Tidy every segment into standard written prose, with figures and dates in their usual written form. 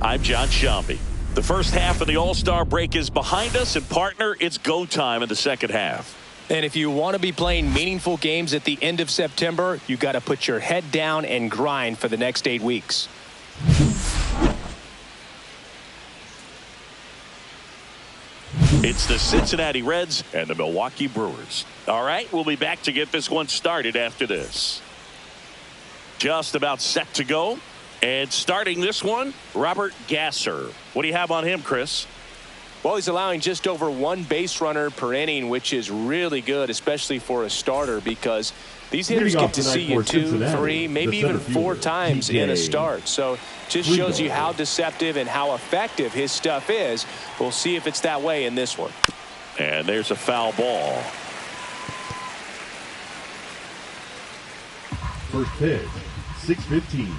I'm John Shambi. The first half of the All-Star break is behind us, and partner, it's go time in the second half. And if you want to be playing meaningful games at the end of September, you got to put your head down and grind for the next 8 weeks. It's the Cincinnati Reds and the Milwaukee Brewers. All right, we'll be back to get this one started after this. Just about set to go. And starting this one, Robert Gasser. What do you have on him, Chris? Well, he's allowing just over 1 base runner per inning, which is really good, especially for a starter, because these hitters get to see you 2, 3, maybe even 4 times in a start. So just shows you how deceptive and how effective his stuff is. We'll see if it's that way in this one. And there's a foul ball. First pitch, 6:15.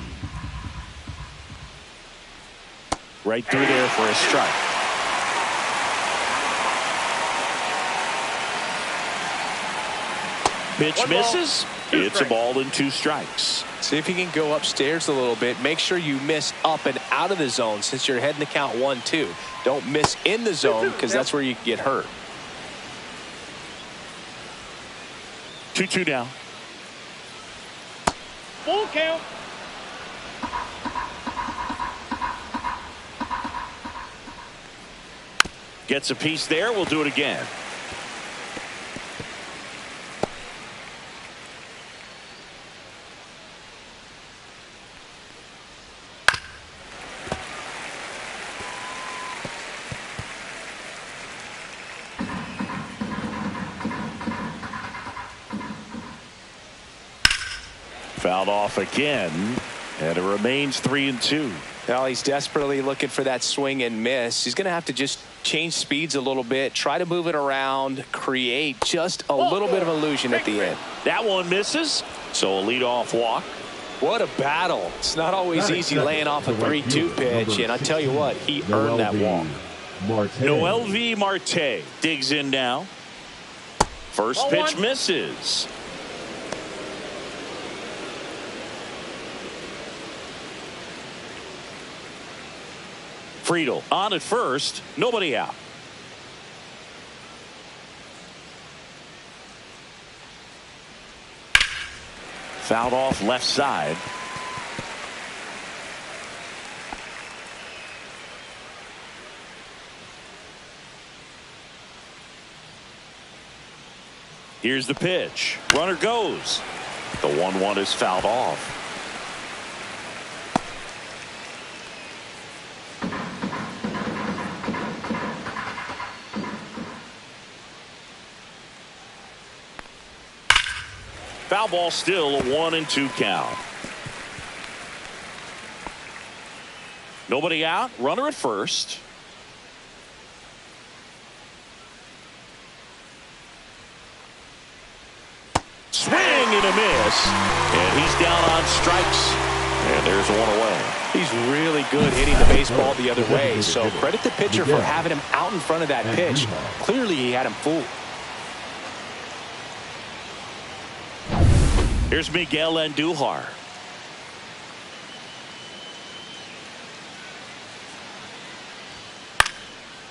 Right through there for a strike. Pitch misses. It's a ball and 2 strikes. See if you can go upstairs a little bit. Make sure you miss up and out of the zone since you're heading to count 1-2. Don't miss in the zone because that's where you can get hurt. 2-2 now. Full count. Gets a piece there. We'll do it again. Fouled off again, and it remains 3-2. Well, he's desperately looking for that swing and miss. He's going to have to just change speeds a little bit, try to move it around, create just a little bit of illusion at the end. That one misses, so a leadoff walk. What a battle. It's not always easy laying off a 3-2 pitch, and I tell you what, he earned that walk. Noel V. Marte digs in now. First pitch misses. Friedel on at first, nobody out. Fouled off left side. Here's the pitch. Runner goes. The 1-1 is fouled off. Foul ball, still a 1-2 count. Nobody out. Runner at first. Swing and a miss. And he's down on strikes. And there's one away. He's really good hitting the baseball the other way. So credit the pitcher for having him out in front of that pitch. Clearly he had him fooled. Here's Miguel Andujar.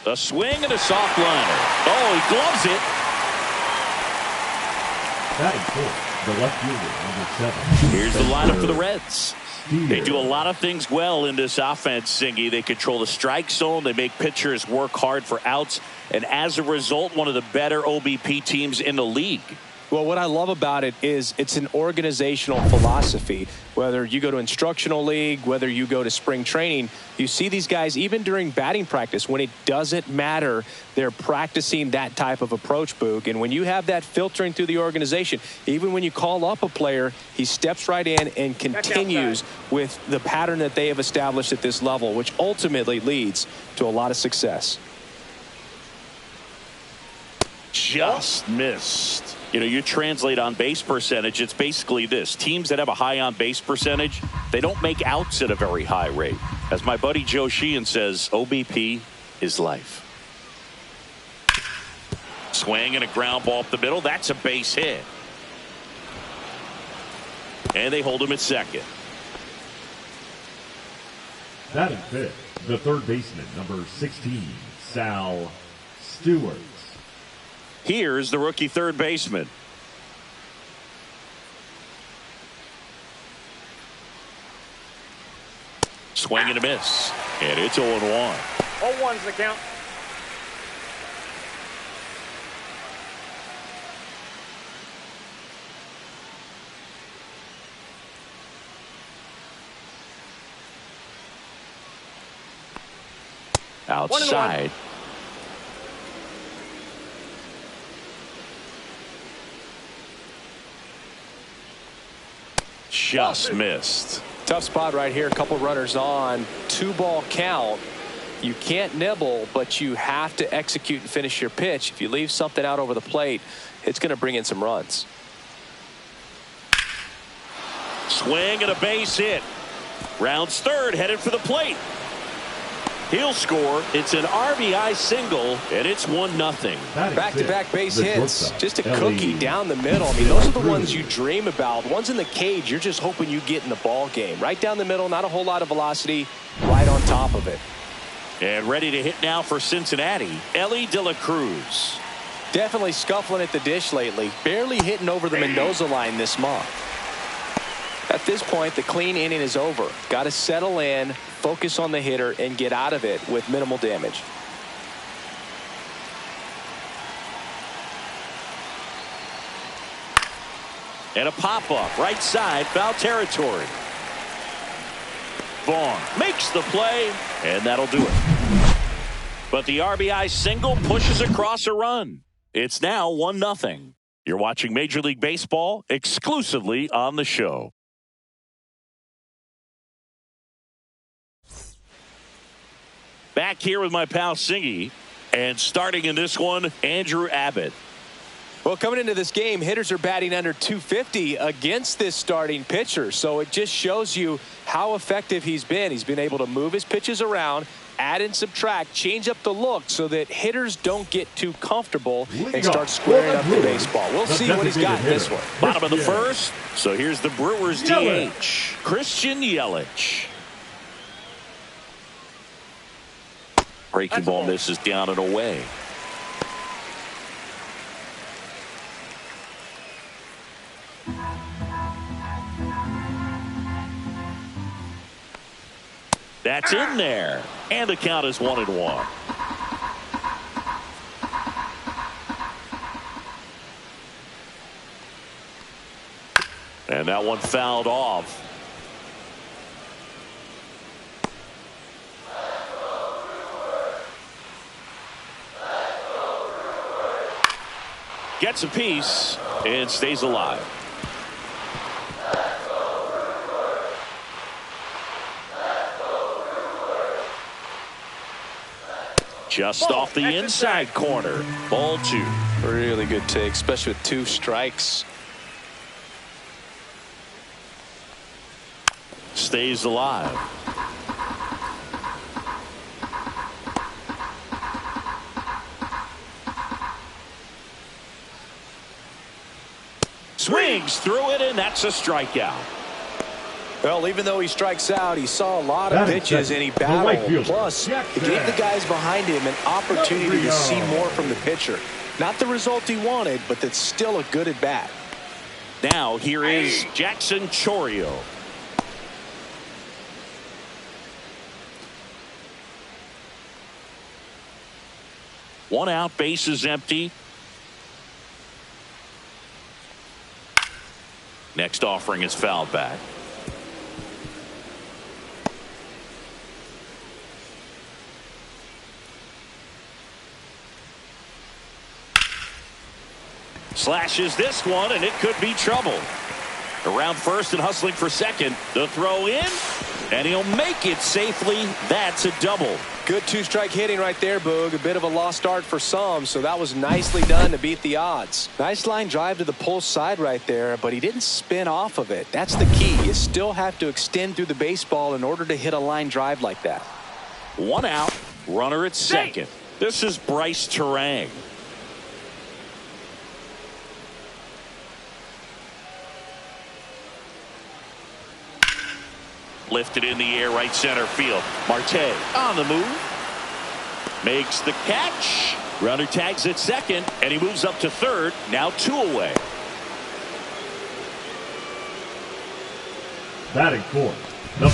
A swing and a soft liner. Oh, he gloves it. Batting fourth, the left fielder, number 7. Here's the lineup for the Reds. They do a lot of things well in this offense, Singy. They control the strike zone. They make pitchers work hard for outs. And as a result, one of the better OBP teams in the league. Well, what I love about it is it's an organizational philosophy. Whether you go to instructional league, whether you go to spring training, you see these guys even during batting practice when it doesn't matter. They're practicing that type of approach, Boog. And when you have that filtering through the organization, even when you call up a player, he steps right in and continues with the pattern that they have established at this level, which ultimately leads to a lot of success. Just missed. You know, you translate on base percentage, it's basically this. Teams that have a high on base percentage, they don't make outs at a very high rate. As my buddy Joe Sheehan says, OBP is life. Swing and a ground ball up the middle. That's a base hit. And they hold him at second. Batting fifth, The third baseman, number 16, Sal Stewart. Here's the rookie third baseman. Swing and a miss. And it's 0-1. 0-1's the count. Outside. Just missed. Tough spot right here. A couple runners on. 2-ball count. You can't nibble, but you have to execute and finish your pitch. If you leave something out over the plate, it's going to bring in some runs. Swing and a base hit. Rounds third, headed for the plate. He'll score. It's an RBI single, and it's 1-0. Back-to-back base hits. Just a cookie down the middle. I mean, those are the ones you dream about. The ones in the cage, you're just hoping you get in the ball game. Right down the middle, not a whole lot of velocity, right on top of it. And ready to hit now for Cincinnati, Ellie De La Cruz. Definitely scuffling at the dish lately. Barely hitting over the Mendoza line this month. At this point, the clean inning is over. Got to settle in, focus on the hitter, and get out of it with minimal damage. And a pop-up, right side, foul territory. Vaughn makes the play, and that'll do it. But the RBI single pushes across a run. It's now 1-0. You're watching Major League Baseball exclusively on the show. Back here with my pal Singy, and starting in this one, Andrew Abbott. Well, coming into this game, hitters are batting under 250 against this starting pitcher. So it just shows you how effective he's been. He's been able to move his pitches around, add and subtract, change up the look so that hitters don't get too comfortable and start squaring up the baseball. We'll see what he's got in this one. Bottom of the first. So here's the Brewers DH, Christian Yelich. Breaking ball misses down and away. That's in there. And the count is 1-1. And that one fouled off. Gets a piece and stays alive. Just off the inside corner. Ball 2. Really good take, especially with 2 strikes. Stays alive. Swings through it, and that's a strikeout. Well, even though he strikes out, he saw a lot of pitches and he battled. Plus, it gave the guys behind him an opportunity to see more from the pitcher. Not the result he wanted, but that's still a good at bat. Now here is Jackson Chourio. One out, base is empty. Next offering is fouled back. Slashes this one, and it could be trouble. Around first and hustling for second. The throw in, and he'll make it safely. That's a double. Good 2-strike hitting right there, Boog. A bit of a lost start for some, so that was nicely done to beat the odds. Nice line drive to the pull side right there, but he didn't spin off of it. That's the key. You still have to extend through the baseball in order to hit a line drive like that. One out, runner at second. This is Bryce Terang. Lifted in the air, right center field. Marte on the move. Makes the catch. Runner tags at second, and he moves up to third. Now 2 away. Batting fourth.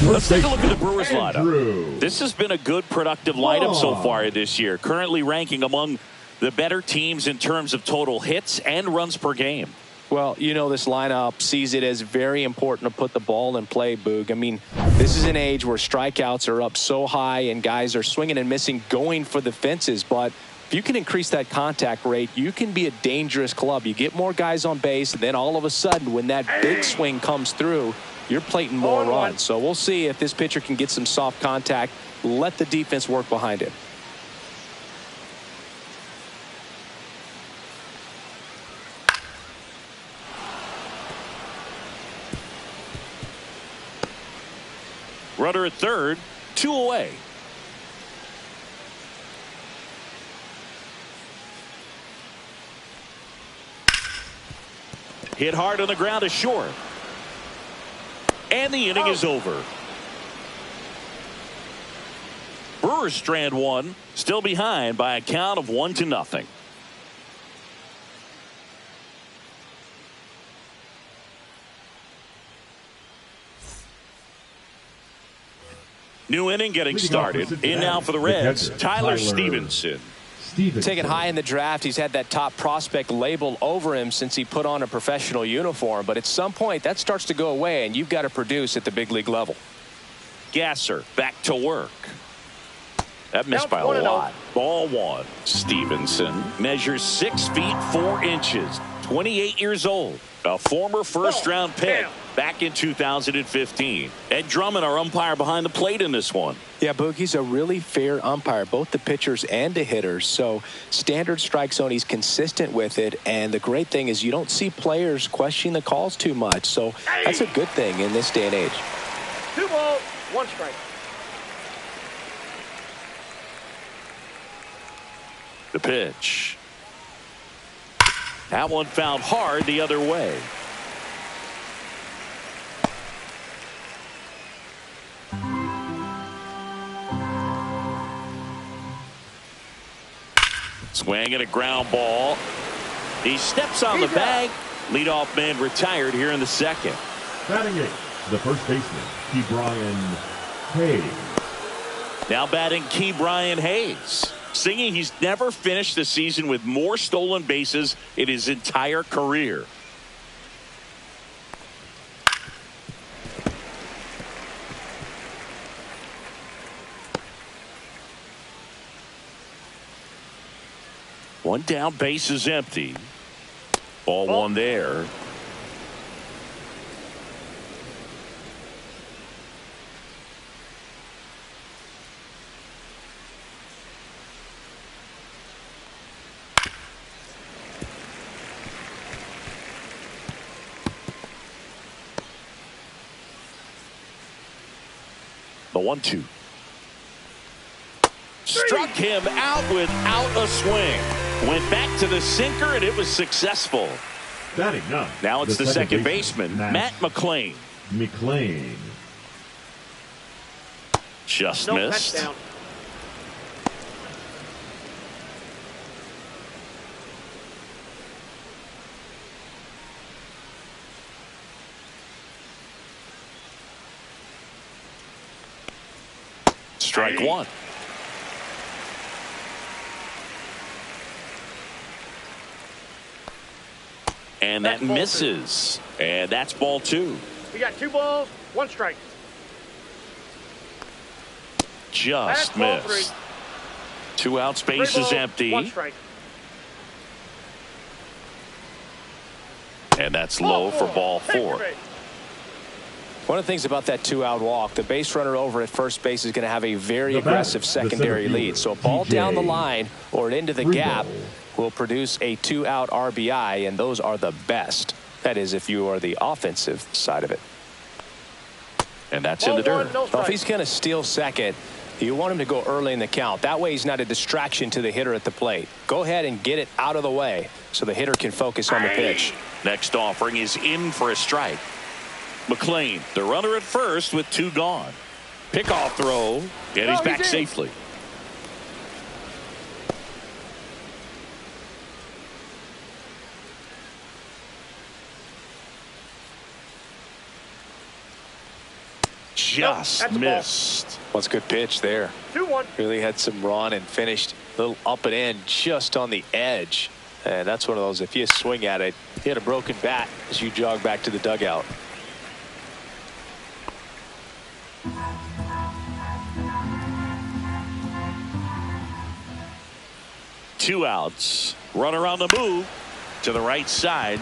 Let's take a look at the Brewers lineup. This has been a good, productive lineup so far this year. Currently ranking among the better teams in terms of total hits and runs per game. Well, you know, this lineup sees it as very important to put the ball in play, Boog. I mean, this is an age where strikeouts are up so high and guys are swinging and missing, going for the fences. But if you can increase that contact rate, you can be a dangerous club. You get more guys on base, and then all of a sudden, when that big swing comes through, you're plating more runs. So we'll see if this pitcher can get some soft contact, let the defense work behind it. Runner at third, 2 away. Hit hard on the ground to short. And the inning is over. Brewers strand one, still behind by a count of 1-0. New inning getting started. In now for the Reds, Tyler Stevenson. Taken high in the draft, he's had that top prospect label over him since he put on a professional uniform. But at some point, that starts to go away, and you've got to produce at the big league level. Gasser back to work. That missed by a lot. Ball 1. Stevenson measures 6 feet 4 inches. 28 years old. A former first-round pick back in 2015. Ed Drummond, our umpire behind the plate in this one. Yeah, Boogie's a really fair umpire, both the pitchers and the hitters. So standard strike zone, he's consistent with it. And the great thing is you don't see players questioning the calls too much. So that's a good thing in this day and age. 2 balls, 1 strike. The pitch. That one fouled hard the other way. Swing and a ground ball. He steps on the bag. Leadoff man retired here in the second. Batting 8, the first baseman, Ke'Bryan Hayes. Now batting Ke'Bryan Hayes. Singing he's never finished the season with more stolen bases in his entire career. One down, base is empty. Ball 1 there. The 1-2. Struck him out without a swing. Went back to the sinker, and it was successful. Batting 9. Now it's the second baseman, Matt McLain. Just missed. Touchdown. Strike 1. And that misses. And that's ball 2. We got 2 balls, 1 strike. Just missed. 2 outs, base is empty. 1 strike. And that's low for ball 4. One of the things about that 2-out walk, the base runner over at first base is going to have a very aggressive secondary lead. So a ball down the line or into the gap will produce a 2-out RBI, and those are the best. That is, if you are the offensive side of it. And that's in the dirt. Well, if he's going to steal second, you want him to go early in the count. That way he's not a distraction to the hitter at the plate. Go ahead and get it out of the way so the hitter can focus on the pitch. Next offering is in for a strike. McLean, the runner at first with 2 gone. Pickoff throw, and he's back safely. Just missed. What's a good pitch there? 2-1. Really had some run and finished a little up and in just on the edge. And that's one of those, if you swing at it, hit a broken bat as you jog back to the dugout. Two outs. Runner on the move to the right side.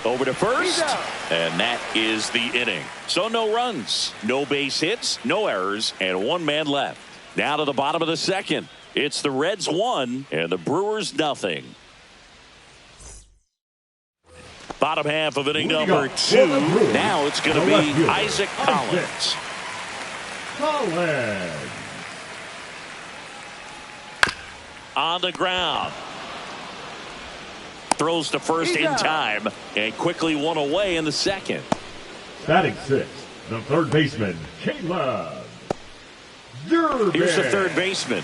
Over to first, and that is the inning. So no runs, no base hits, no errors, and 1 man left. Now to the bottom of the second. It's the Reds 1 and the Brewers nothing. Bottom half of inning number 2. Now it's going to be Isaac Collins. On the ground. Throws to first in time and quickly 1 away in the second. Batting 6th, the third baseman, Caleb. Here's the third baseman.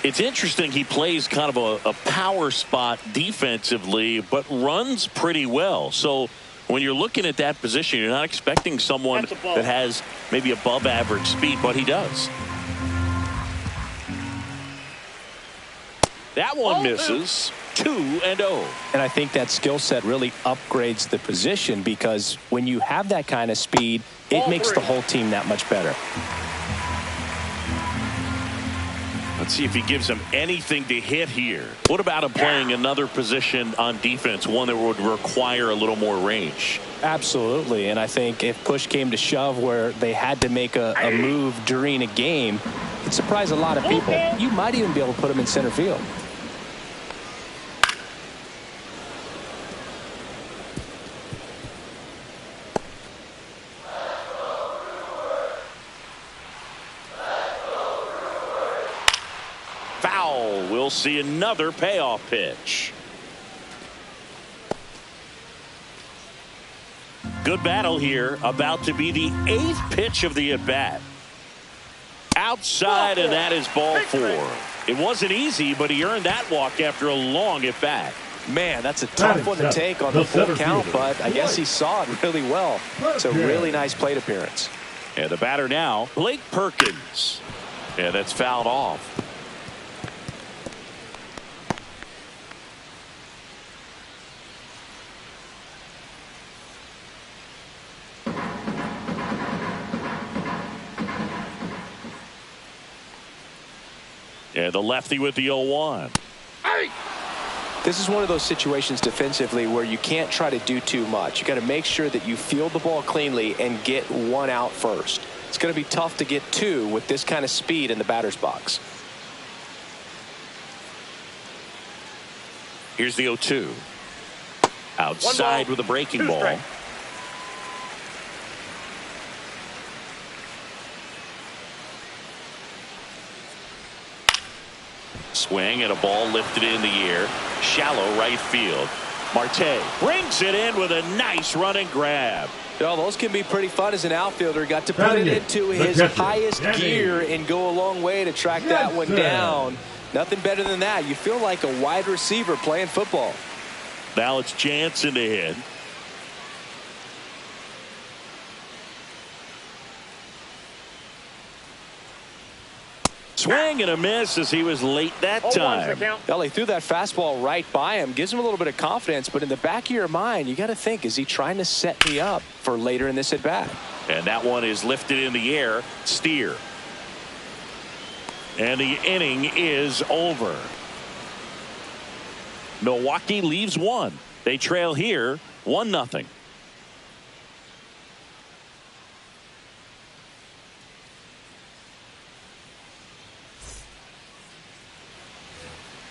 It's interesting, he plays kind of a power spot defensively, but runs pretty well. So when you're looking at that position, you're not expecting someone that has maybe above average speed, but he does. That one misses. 2-0. And I think that skill set really upgrades the position, because when you have that kind of speed, it makes the whole team that much better. Let's see if he gives him anything to hit here. What about him playing another position on defense, one that would require a little more range? Absolutely. And I think if push came to shove where they had to make a move during a game, it'd surprise a lot of people. You might even be able to put him in center field. Foul. We'll see another payoff pitch. Good battle here. About to be the 8th pitch of the at-bat. Outside, and that is ball 4. It wasn't easy, but he earned that walk after a long at-bat. Man, that's a tough one to take on the full count, but I guess he saw it really well. It's a really nice plate appearance. And the batter now, Blake Perkins. And that's fouled off. And the lefty with the 0-1. This is one of those situations defensively where you can't try to do too much. You got to make sure that you field the ball cleanly and get 1 out first. It's going to be tough to get 2 with this kind of speed in the batter's box. Here's the 0-2. Outside with a breaking ball. Strike. Swing and a ball lifted in the air. Shallow right field. Marte brings it in with a nice running grab. Well, those can be pretty fun as an outfielder. Got to put it into his highest gear and go a long way to track that one down. Nothing better than that. You feel like a wide receiver playing football. Now it's Jansen to hit. Swing and a miss as he was late that time. Well, he threw that fastball right by him. Gives him a little bit of confidence, but in the back of your mind, you got to think, is he trying to set me up for later in this at bat? And that one is lifted in the air. Steer. And the inning is over. Milwaukee leaves 1. They trail here 1-0.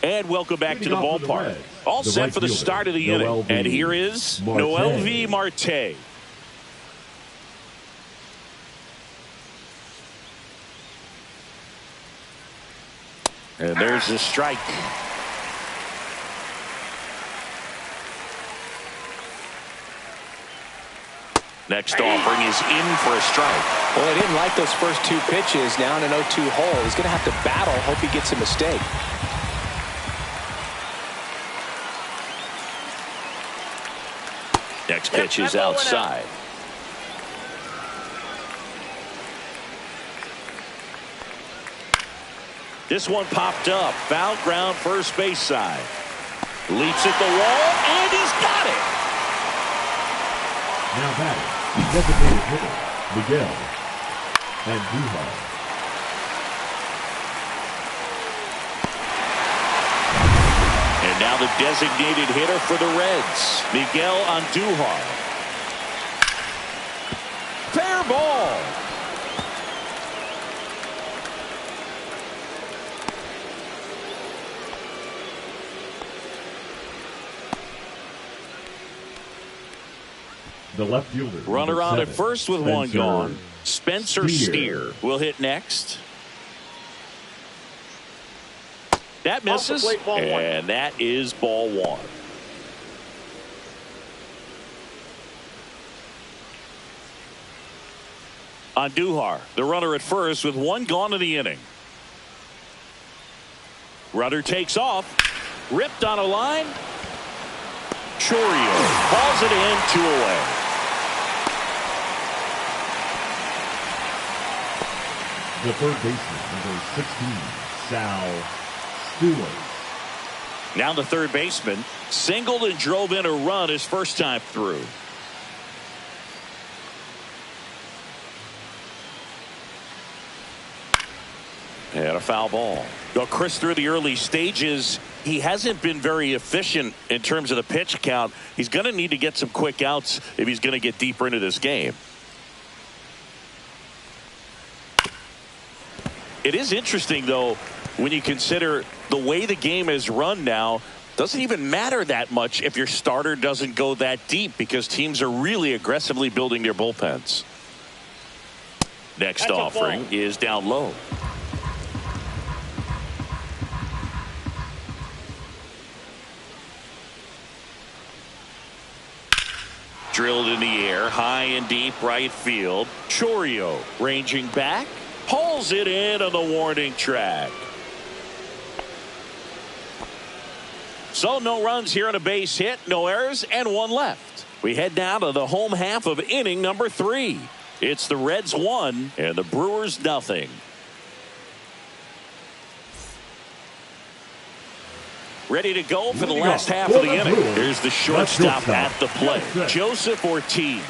And welcome back to the ballpark. All set for the start of the inning. And here is Noelvi Marte. And there's a strike. Next offering is in for a strike. Well, he didn't like those first two pitches. Now in an 0-2 hole. He's going to have to battle. Hope he gets a mistake. Next pitch is outside. This one popped up. Foul ground first base side. Leaps at the wall, and he's got it. Now batting, the designated hitter, Miguel Andujar. And now the designated hitter for the Reds, Miguel Andujar. Fair ball. The left fielder. Runner on at first with one Spencer gone. Spencer Steer will hit next. That misses, and that is ball one. Andujar, the runner at first with one gone in the inning. Runner takes off. Ripped on a line. Chorio hauls it in, 2 away. The third baseman, number 16, Sal Stewart. Now the third baseman singled and drove in a run his first time through. And a foul ball. Well, Chris, through the early stages, he hasn't been very efficient in terms of the pitch count. He's going to need to get some quick outs if he's going to get deeper into this game. It is interesting, though, when you consider the way the game is run now. Doesn't even matter that much if your starter doesn't go that deep, because teams are really aggressively building their bullpens. Next offering is down low. Drilled in the air, high and deep right field. Chorio ranging back, pulls it in on the warning track. So no runs here on a base hit, no errors, and one left. We head now to the home half of inning number 3. It's the Reds 1 and the Brewers nothing. Ready to go for the last half of the inning. Here's the shortstop at the plate, Joseph Ortiz.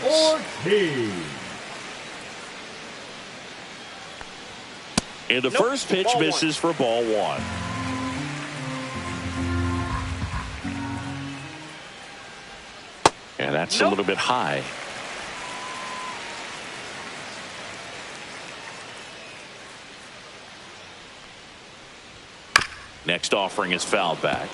And the first pitch misses for ball 1. And that's a little bit high. Next offering is fouled back.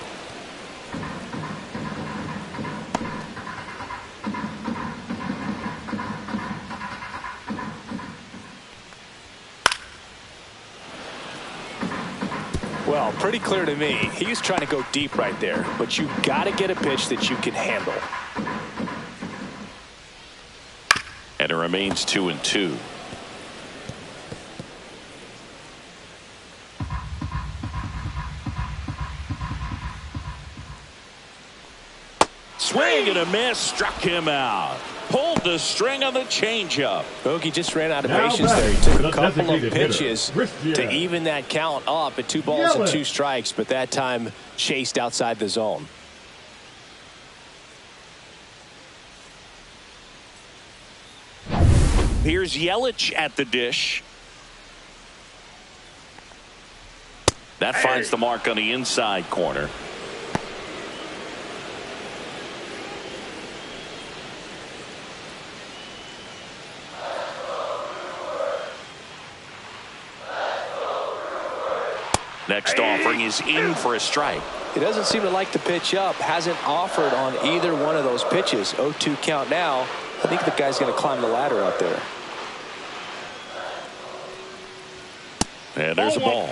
Well, pretty clear to me. He was trying to go deep right there, but you got to get a pitch that you can handle. And it remains 2-2. Swing and a miss, struck him out. Pulled the string on the changeup. Bogey just ran out of patience there. He took a couple of pitches to even that count up at 2 balls and 2 strikes, but that time chased outside the zone. Here's Yelich at the dish. That finds the mark on the inside corner. Next offering is in for a strike. He doesn't seem to like the pitch up. Hasn't offered on either one of those pitches. 0-2 count now. I think the guy's going to climb the ladder out there. And there's a ball.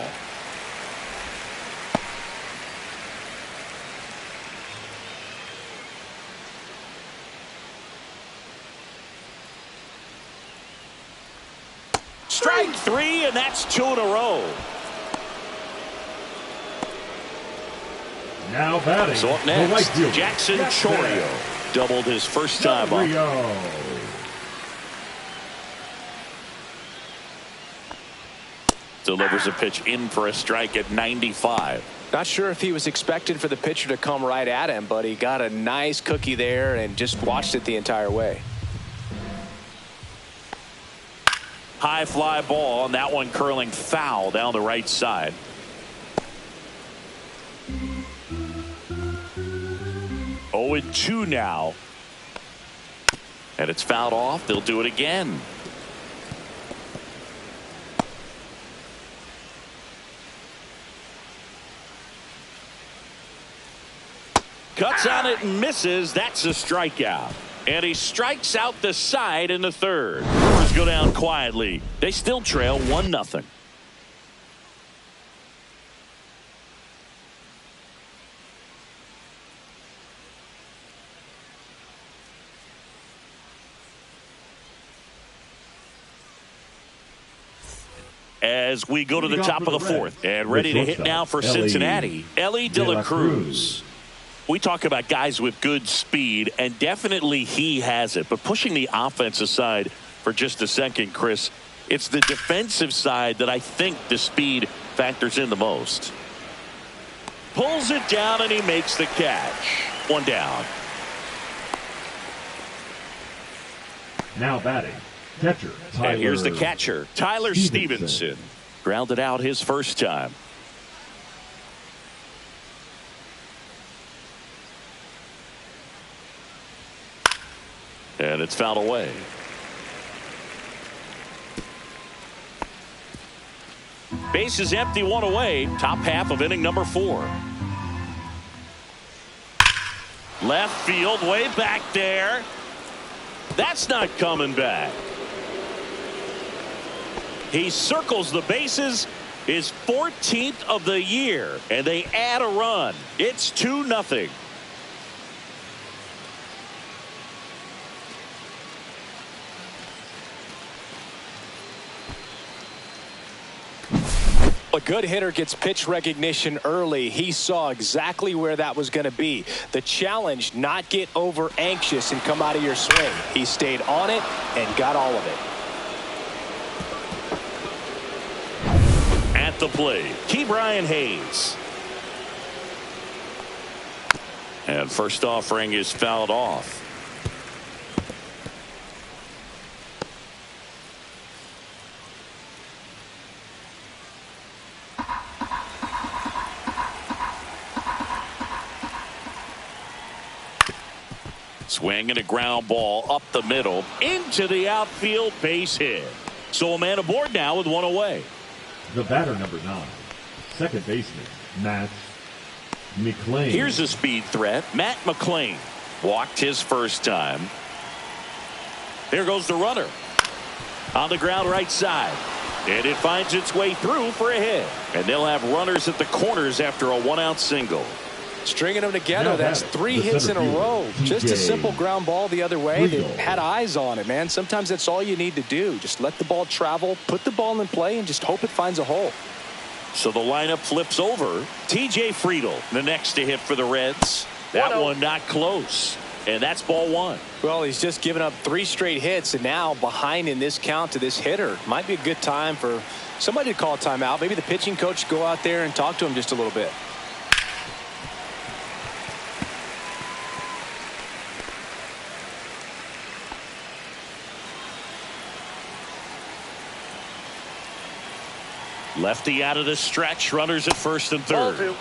3, and that's 2 in a row. Now batting. So up the right next, fielder, Jackson Chorio doubled his first time up. Delivers a pitch in for a strike at 95. Not sure if he was expecting for the pitcher to come right at him, but he got a nice cookie there and just watched it the entire way. High fly ball, and that one curling foul down the right side. Oh, and 2 now. And it's fouled off. They'll do it again. Cuts on it and misses. That's a strikeout. And he strikes out the side in the 3rd. Brewers go down quietly. They still trail 1-0. As we go to the top of the 4th and ready to hit now for Cincinnati, Ellie De La Cruz. We talk about guys with good speed, and definitely he has it. But pushing the offense aside for just a second, Chris, it's the defensive side that I think the speed factors in the most. Pulls it down, and he makes the catch. 1 down. Now batting, catcher Tyler. And here's the catcher, Tyler Stevenson. Grounded out his first time. And it's fouled away. Base is empty, 1 away. Top half of inning number 4. Left field, way back there. That's not coming back. He circles the bases, his 14th of the year, and they add a run. It's 2-0. A good hitter gets pitch recognition early. He saw exactly where that was going to be. The challenge, not get over anxious and come out of your swing. He stayed on it and got all of it. At the plate, Ke'Bryan Hayes. And first offering is fouled off. Swing and a ground ball up the middle into the outfield, base hit. So a man aboard now with 1 away. The batter, number 9, second baseman Matt McLain. Here's a speed threat. Matt McLain walked his first time. There goes the runner on the ground right side, and it finds its way through for a hit. And they'll have runners at the corners after a 1-out single. Stringing them together, that's 3 hits in a row. Just a simple ground ball the other way. They had eyes on it, man. Sometimes that's all you need to do. Just let the ball travel, put the ball in play, and just hope it finds a hole. So the lineup flips over. TJ Friedl, the next to hit for the Reds. That one not close. And that's ball 1. Well, he's just given up 3 straight hits, and now behind in this count to this hitter. Might be a good time for somebody to call a timeout. Maybe the pitching coach go out there and talk to him just a little bit. Lefty out of the stretch. Runners at first and third.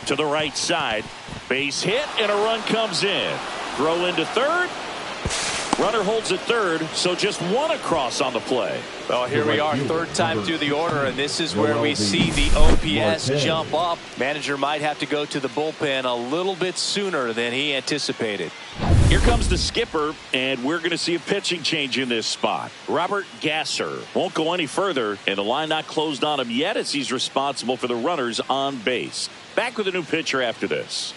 To the right side. Base hit and a run comes in. Throw into third. Runner holds at third, so just 1 across on the play. Well, here we are, 3rd time through the order, and this is where we see the OPS jump up. Manager might have to go to the bullpen a little bit sooner than he anticipated. Here comes the skipper, and we're going to see a pitching change in this spot. Robert Gasser won't go any further, and the line not closed on him yet as he's responsible for the runners on base. Back with a new pitcher after this.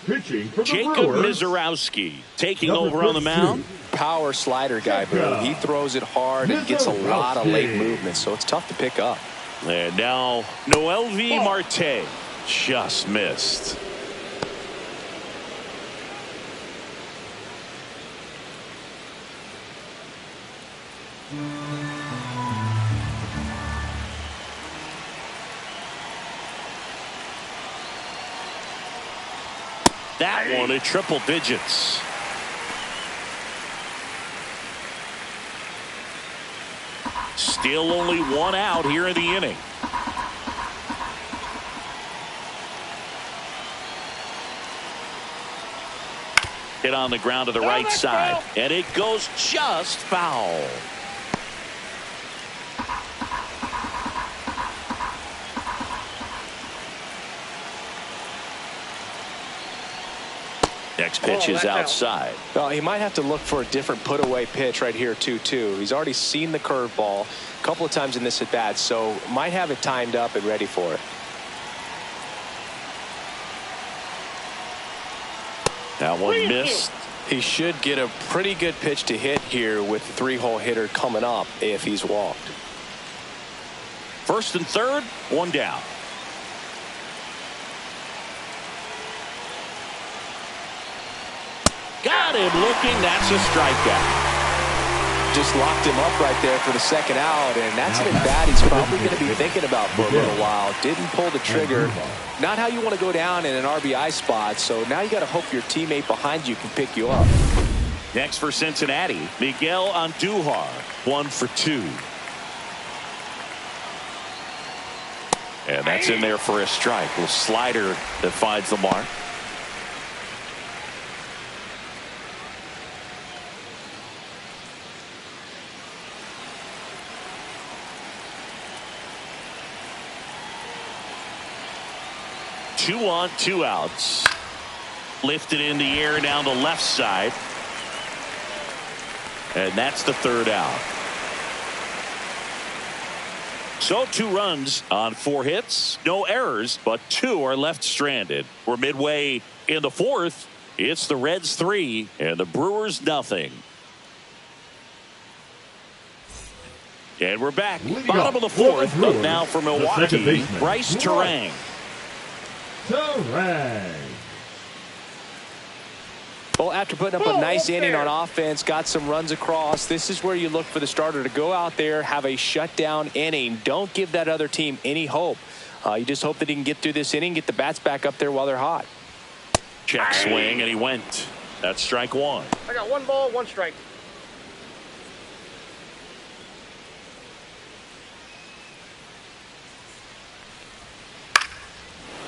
Pitching for the Jacob Brewers, Mizorowski taking number over on the 52. mound. Power slider guy, Boo. He throws it hard and gets a lot of late Mizorowski. movement, so it's tough to pick up. And now Noelvi Marte just missed. That one at triple digits. Still only one out here in the inning. Hit on the ground to the right side, and it goes just foul. Next pitch is outside. Well, he might have to look for a different put-away pitch right here, 2-2. He's already seen the curveball a couple of times in this at-bat, so might have it timed up and ready for it. That one missed. He should get a pretty good pitch to hit here with the three-hole hitter coming up if he's walked. First and third, one down. Got him looking. That's a strikeout. Just locked him up right there for the second out, and that's an at-bat he's probably going to be thinking about for a little while. Didn't pull the trigger. Not how you want to go down in an RBI spot, so now you got to hope your teammate behind you can pick you up. Next for Cincinnati, Miguel Andujar, 1 for 2. And that's in there for a strike. Little slider that finds the mark. Two on, 2 outs. Lifted in the air down the left side. And that's the third out. So 2 runs on 4 hits. No errors, but 2 are left stranded. We're midway in the 4th. It's the Reds 3 and the Brewers nothing. And we're back. Bottom of the 4th. Up now for Milwaukee. Bryce Terang. Well, after putting up a nice inning on offense, got some runs across, this is where you look for the starter to go out there, have a shutdown inning. Don't give that other team any hope. You just hope that he can get through this inning, get the bats back up there while they're hot. Check swing, and he went. That's strike 1. I got 1 ball, 1 strike.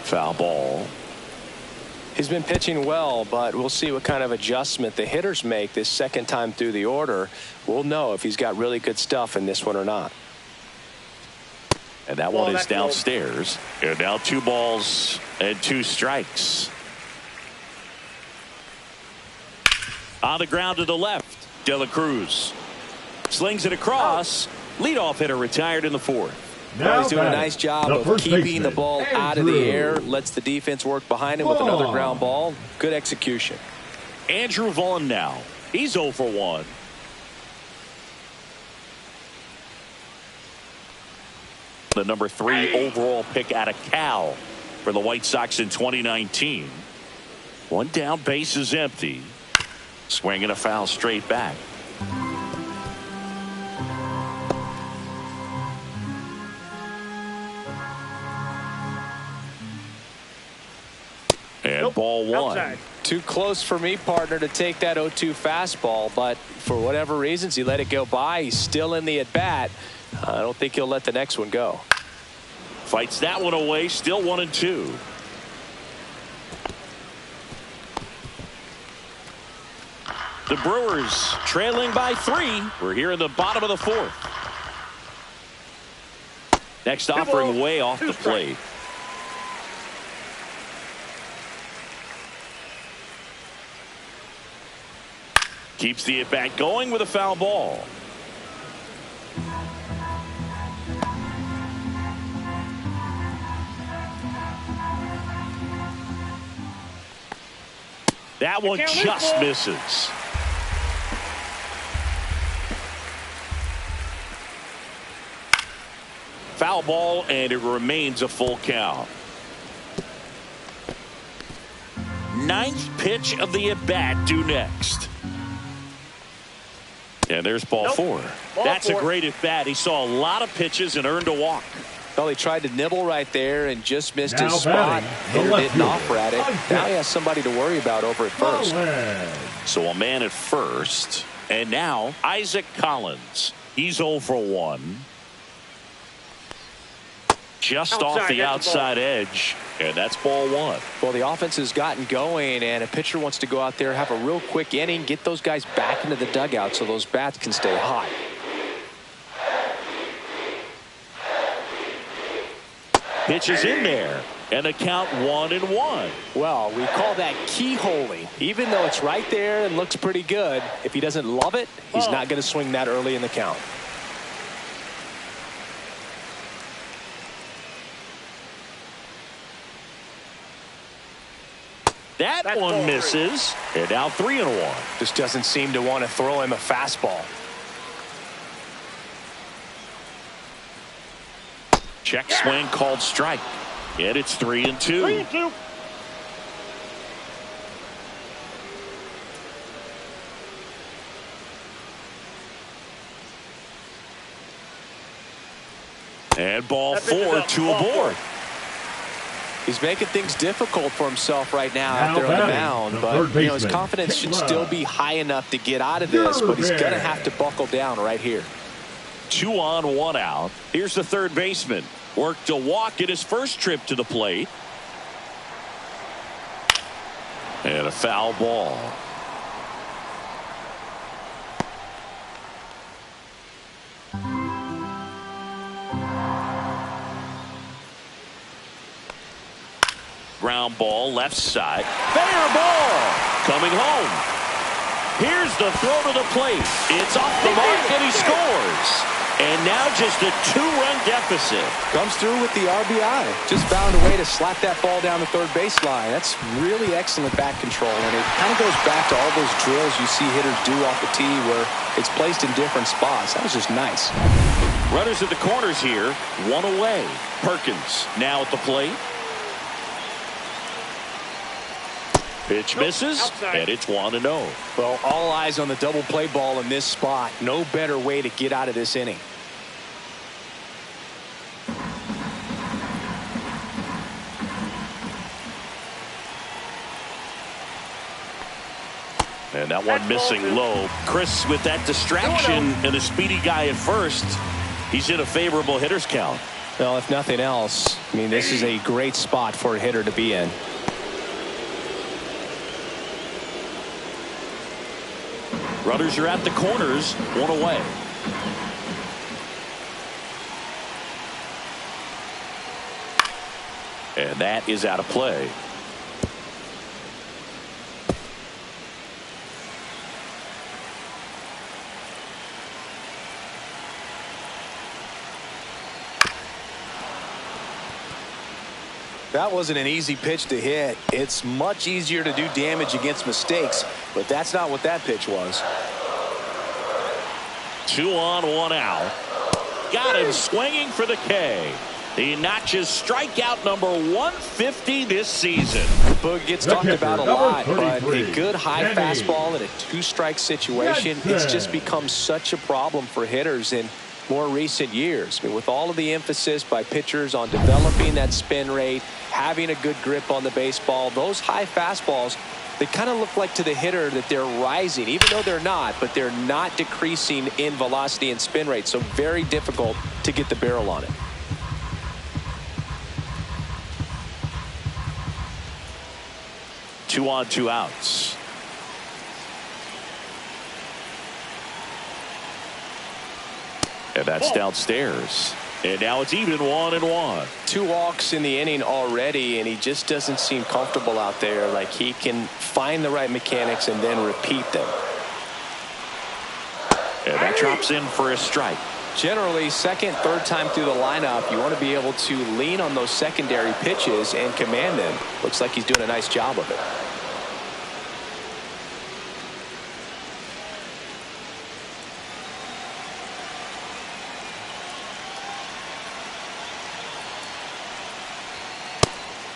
Foul ball. He's been pitching well, but we'll see what kind of adjustment the hitters make this second time through the order. We'll know if he's got really good stuff in this one or not. And that one is downstairs. And now 2 balls and 2 strikes. On the ground to the left, De La Cruz slings it across. Leadoff hitter retired in the 4th. Well, he's doing a nice job of keeping the ball out of the air. Lets the defense work behind him with another ground ball. Good execution. Andrew Vaughn now. He's 0 for 1. The number 3 overall pick out of Cal for the White Sox in 2019. 1 down, base is empty. Swinging a foul straight back. And ball 1. Outside. Too close for me, partner, to take that 0-2 fastball, but for whatever reasons, he let it go by. He's still in the at-bat. I don't think he'll let the next one go. Fights that one away, still 1-2. The Brewers trailing by 3. We're here in the bottom of the 4th. Next offering way off the plate. Keeps the at-bat going with a foul ball. That one just misses. Foul ball, and it remains a full count. Ninth pitch of the at-bat due next. And there's ball four. That's a great at-bat. He saw a lot of pitches and earned a walk. Well, he tried to nibble right there and just missed his spot. Hitter didn't offer at it. Now he has somebody to worry about over at first. So a man at first. And now Isaac Collins. He's 0 for 1. Just off the outside edge. And that's ball one. Well, the offense has gotten going, and a pitcher wants to go out there, have a real quick inning, get those guys back into the dugout so those bats can stay hot. Pitch is in there, and the count 1-1. Well, we call that keyholing. Even though it's right there and looks pretty good, if he doesn't love it, he's not going to swing that early in the count. That one misses, and now 3-1. Just doesn't seem to want to throw him a fastball. Check swing called strike. And it's 3-2. 3-2. And ball four to a board. He's making things difficult for himself right now out there on the mound, but you know, his confidence should still be high enough to get out of this, but he's going to have to buckle down right here. 2 on, 1 out. Here's the third baseman. Worked a walk in his first trip to the plate. And a foul ball. Ground ball left side. Fair ball. Coming home. Here's the throw to the plate. It's off the mark and he scores. And now just a 2-run deficit. Comes through with the RBI. Just found a way to slap that ball down the third baseline. That's really excellent bat control. And it kind of goes back to all those drills you see hitters do off the tee where it's placed in different spots. That was just nice. Runners at the corners here. 1 away. Perkins now at the plate. Pitch misses, and it's 1-0. Well, all eyes on the double play ball in this spot. No better way to get out of this inning. And that one missing low. Chris, with that distraction and a speedy guy at first, he's in a favorable hitter's count. Well, if nothing else, I mean, this is a great spot for a hitter to be in. Runners are at the corners, 1 away. And that is out of play. That wasn't an easy pitch to hit. It's much easier to do damage against mistakes, but that's not what that pitch was. 2 on, 1 out. Got him swinging for the K. He notches strikeout number 150 this season. Boog gets talked about a lot, but a good high fastball in a 2-strike situation, it's just become such a problem for hitters in more recent years. I mean, with all of the emphasis by pitchers on developing that spin rate, having a good grip on the baseball, those high fastballs, they kind of look like to the hitter that they're rising, even though they're not, but they're not decreasing in velocity and spin rate, so very difficult to get the barrel on it. Two on, 2 outs. And that's downstairs. And now it's even 1-1. 2 walks in the inning already, and he just doesn't seem comfortable out there. Like he can find the right mechanics and then repeat them. And that drops in for a strike. Generally, second, third time through the lineup, you want to be able to lean on those secondary pitches and command them. Looks like he's doing a nice job of it.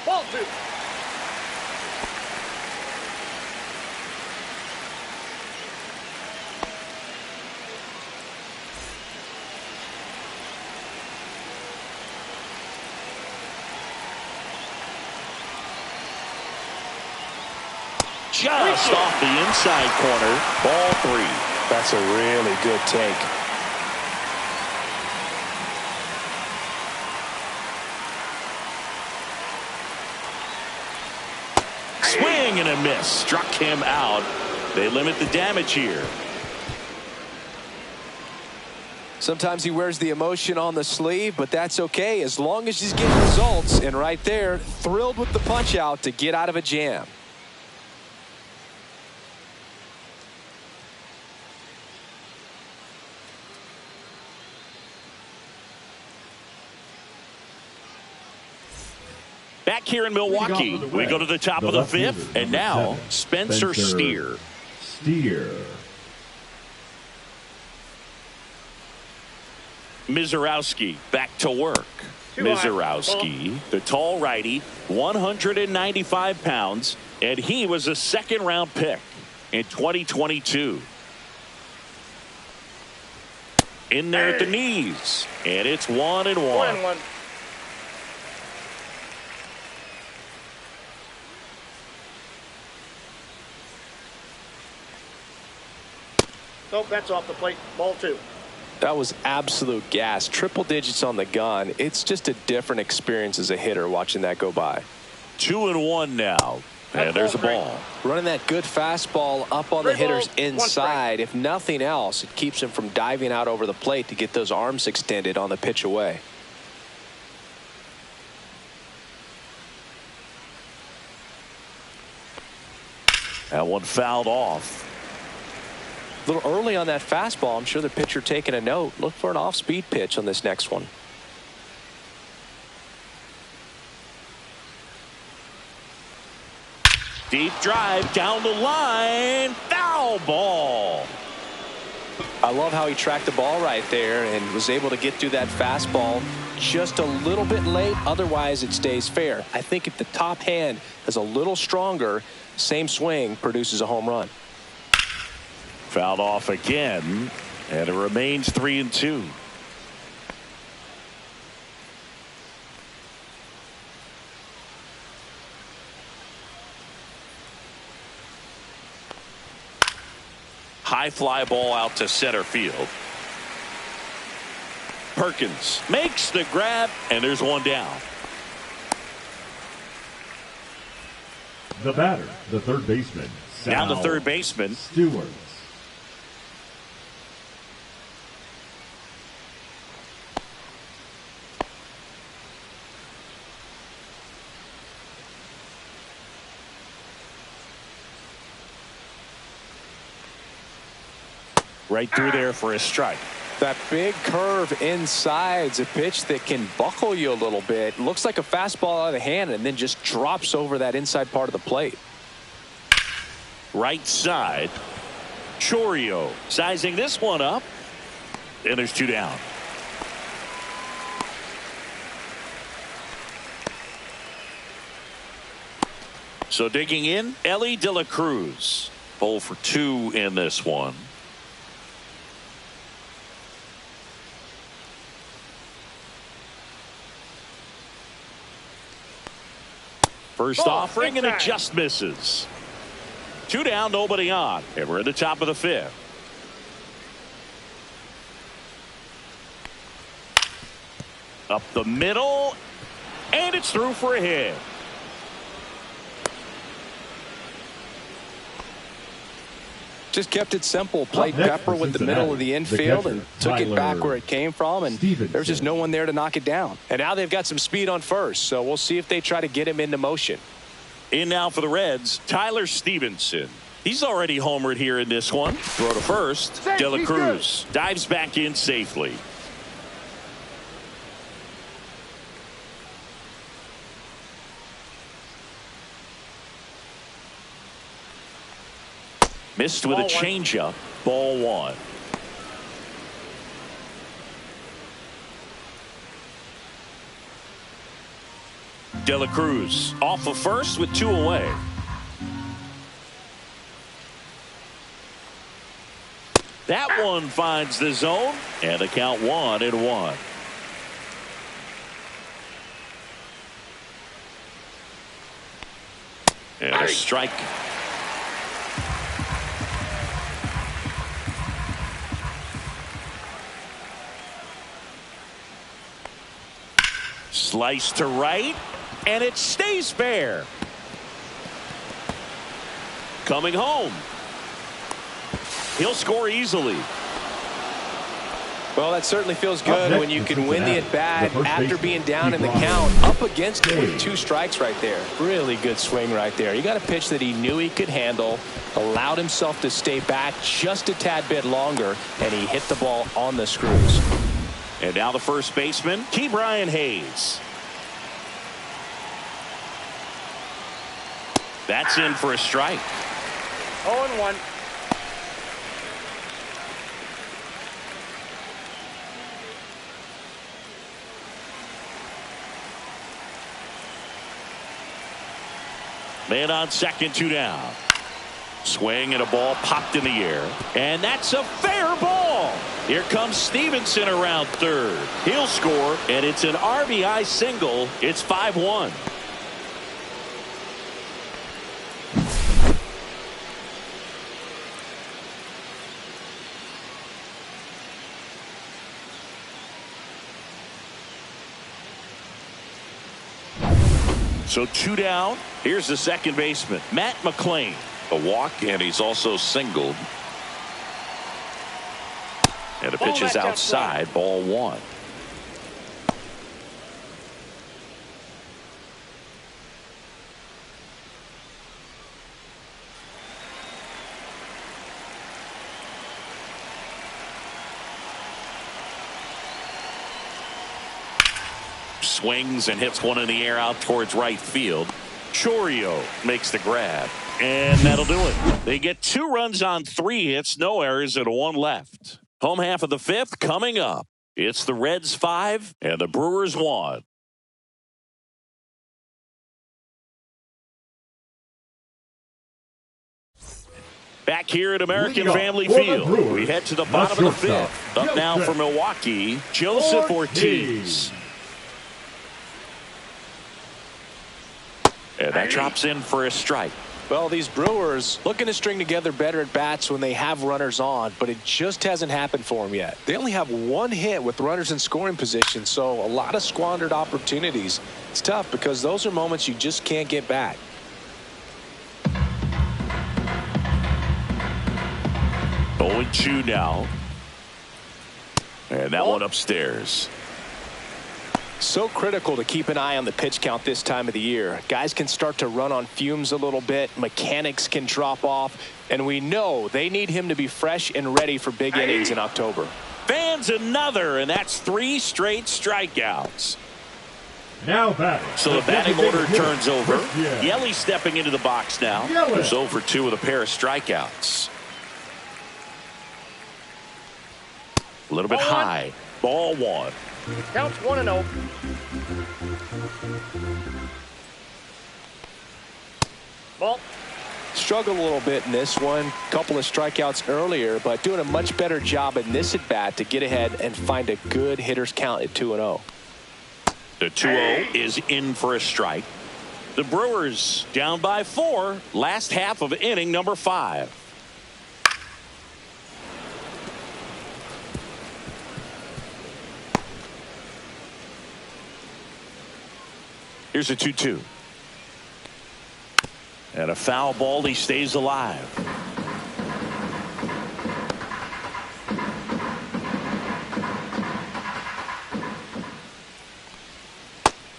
Ball 2. Just off the inside corner. Ball 3. That's a really good take. Swing and a miss. Struck him out. They limit the damage here. Sometimes he wears the emotion on the sleeve, but that's okay as long as he's getting results. And right there, thrilled with the punch out to get out of a jam. Back here in Milwaukee, we go to the top of the 5th, and now Spencer Steer. Mizorowski back to work. Mizorowski, the tall righty, 195 pounds, and he was a second-round pick in 2022. In there at the knees, and it's 1-1. Nope, that's off the plate. Ball 2. That was absolute gas. Triple digits on the gun. It's just a different experience as a hitter watching that go by. 2-1 now. And there's a ball. Running that good fastball up on the hitter's inside. If nothing else, it keeps him from diving out over the plate to get those arms extended on the pitch away. That one fouled off. A little early on that fastball. I'm sure the pitcher taking a note. Look for an off-speed pitch on this next one. Deep drive down the line. Foul ball. I love how he tracked the ball right there and was able to get through that fastball just a little bit late. Otherwise, it stays fair. I think if the top hand is a little stronger, same swing produces a home run. Fouled off again, and it remains 3-2. High fly ball out to center field. Perkins makes the grab, and there's one down. The batter, the third baseman. Down to third baseman. Stewart. Right through there for a strike. That big curve inside's a pitch that can buckle you a little bit. Looks like a fastball out of the hand and then just drops over that inside part of the plate. Right side. Chourio sizing this one up. And there's two down. So digging in, Ellie De La Cruz. 0 for 2 in this one. First offering, and it just misses. 2 down, nobody on. And we're at the top of the 5th. Up the middle, and it's through for a hit. Just kept it simple. Played Pepper with the middle of the infield and took it back where it came from, and there's just no one there to knock it down. And now they've got some speed on first, so we'll see if they try to get him into motion. In now for the Reds, Tyler Stevenson. He's already homered here in this one. Throw to first. De La Cruz dives back in safely. Missed with a changeup. Ball one. De La Cruz off of first with 2 away. That one finds the zone, and the count 1-1. And a strike. Slice to right, and it stays fair. Coming home. He'll score easily. Well, that certainly feels good when you can win the at-bat after being down in the count, up against it with 2 strikes right there. Really good swing right there. You got a pitch that he knew he could handle, allowed himself to stay back just a tad bit longer, and he hit the ball on the screws. And now the first baseman, Ke'Bryan Hayes. That's in for a strike. 0-1. Man on second, 2 down. Swing and a ball popped in the air. And that's a fair ball. Here comes Stevenson around third. He'll score, and it's an RBI single. It's 5-1. So 2 down. Here's the second baseman, Matt McClain. A walk, and he's also singled. And the pitch is outside, ball 1. Swings and hits one in the air out towards right field. Chourio makes the grab, and that'll do it. They get 2 runs on 3 hits, no errors, and 1 left. Home half of the 5th coming up. It's the Reds 5 and the Brewers 1. Back here at American Family Field, we head to the bottom of the 5th. Up now for Milwaukee, Joseph Ortiz. And that drops in for a strike. Well, these Brewers looking to string together better at bats when they have runners on, but it just hasn't happened for them yet. They only have 1 hit with runners in scoring position, so a lot of squandered opportunities. It's tough because those are moments you just can't get back. 0-2 now. And that one upstairs. So critical to keep an eye on the pitch count this time of the year. Guys can start to run on fumes a little bit. Mechanics can drop off. And we know they need him to be fresh and ready for big innings in October. Fans another, and that's 3 straight strikeouts. Now batting. So the batting order turns over. Yelly stepping into the box now. He's 0 for 2 with a pair of strikeouts. A little bit high. Ball 1. Counts 1-0. Ball. Struggled a little bit in this one. Couple of strikeouts earlier, but doing a much better job in this at bat to get ahead and find a good hitter's count at 2-0. The 2-0 is in for a strike. The Brewers down by 4. Last half of inning number 5. Here's a 2-2. And a foul ball. He stays alive.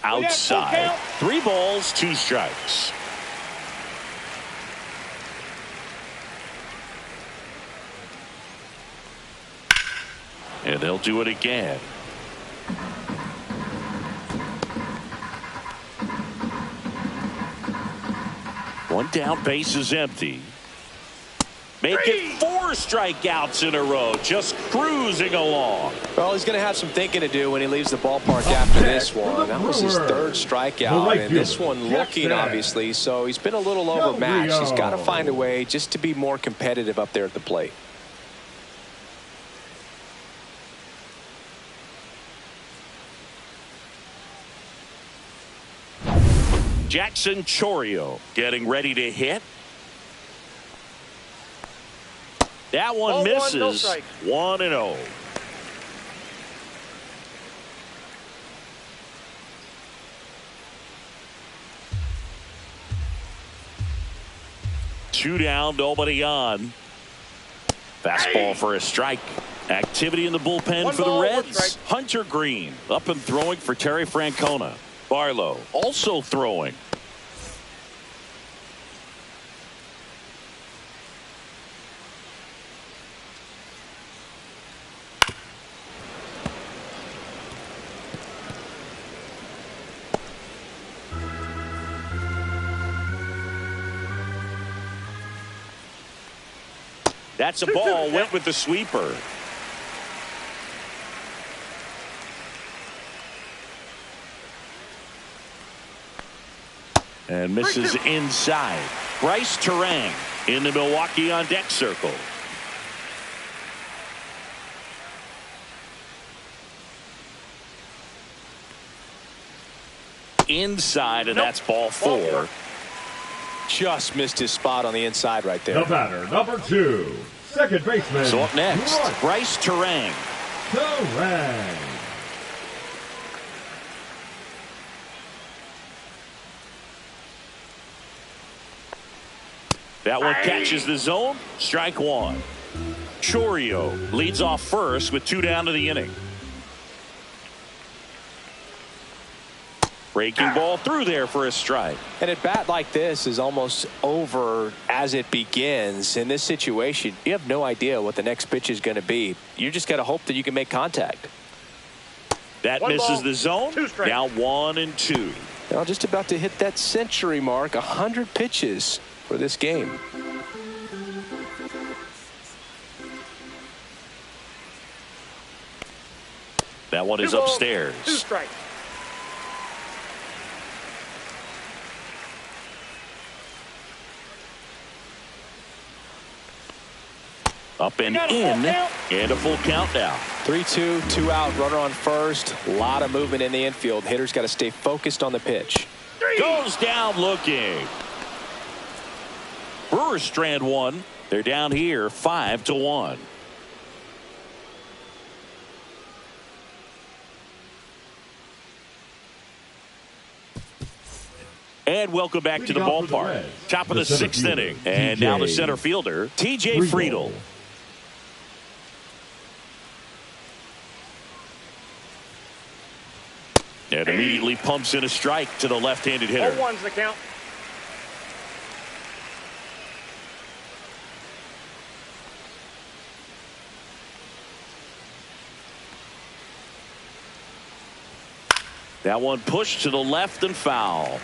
Outside. 3 balls, 2 strikes. And they'll do it again. One down, base is empty. Make it 4 strikeouts in a row. Just cruising along. Well, he's going to have some thinking to do when he leaves the ballpark after this one. That was his 3rd strikeout, and this one looking, obviously, so he's been a little overmatched. He's got to find a way just to be more competitive up there at the plate. Jackson Chourio getting ready to hit. That one misses. 1-0. Two down, nobody on. Fastball for a strike. Activity in the bullpen for the Reds. Hunter Green up and throwing for Terry Francona. Barlow also throwing. That's a ball. Went with the sweeper. And misses inside. Bryce Terang in the Milwaukee on deck circle. Inside, and that's ball 4. Just missed his spot on the inside right there. The batter, number 2, second baseman. So up next, Bryce Terang. Terang. That one catches the zone. Strike 1. Chourio leads off first with 2 down to the inning. Breaking ball through there for a strike. And a bat like this is almost over as it begins. In this situation, you have no idea what the next pitch is going to be. You just got to hope that you can make contact. That misses the zone. Now 1-2. Now just about to hit that century mark. 100 pitches for this game. That one is upstairs. 2 strikes. Up and in, and a full count now. 3-2, 2 out, runner on first. A lot of movement in the infield. Hitter's got to stay focused on the pitch. Goes down looking. Brewers strand 1. They're down here 5-1. And welcome back to the ballpark. Top of the 6th inning. And now the center fielder, TJ Friedl. And immediately pumps in a strike to the left-handed hitter. 0-1's the count. That one pushed to the left and foul.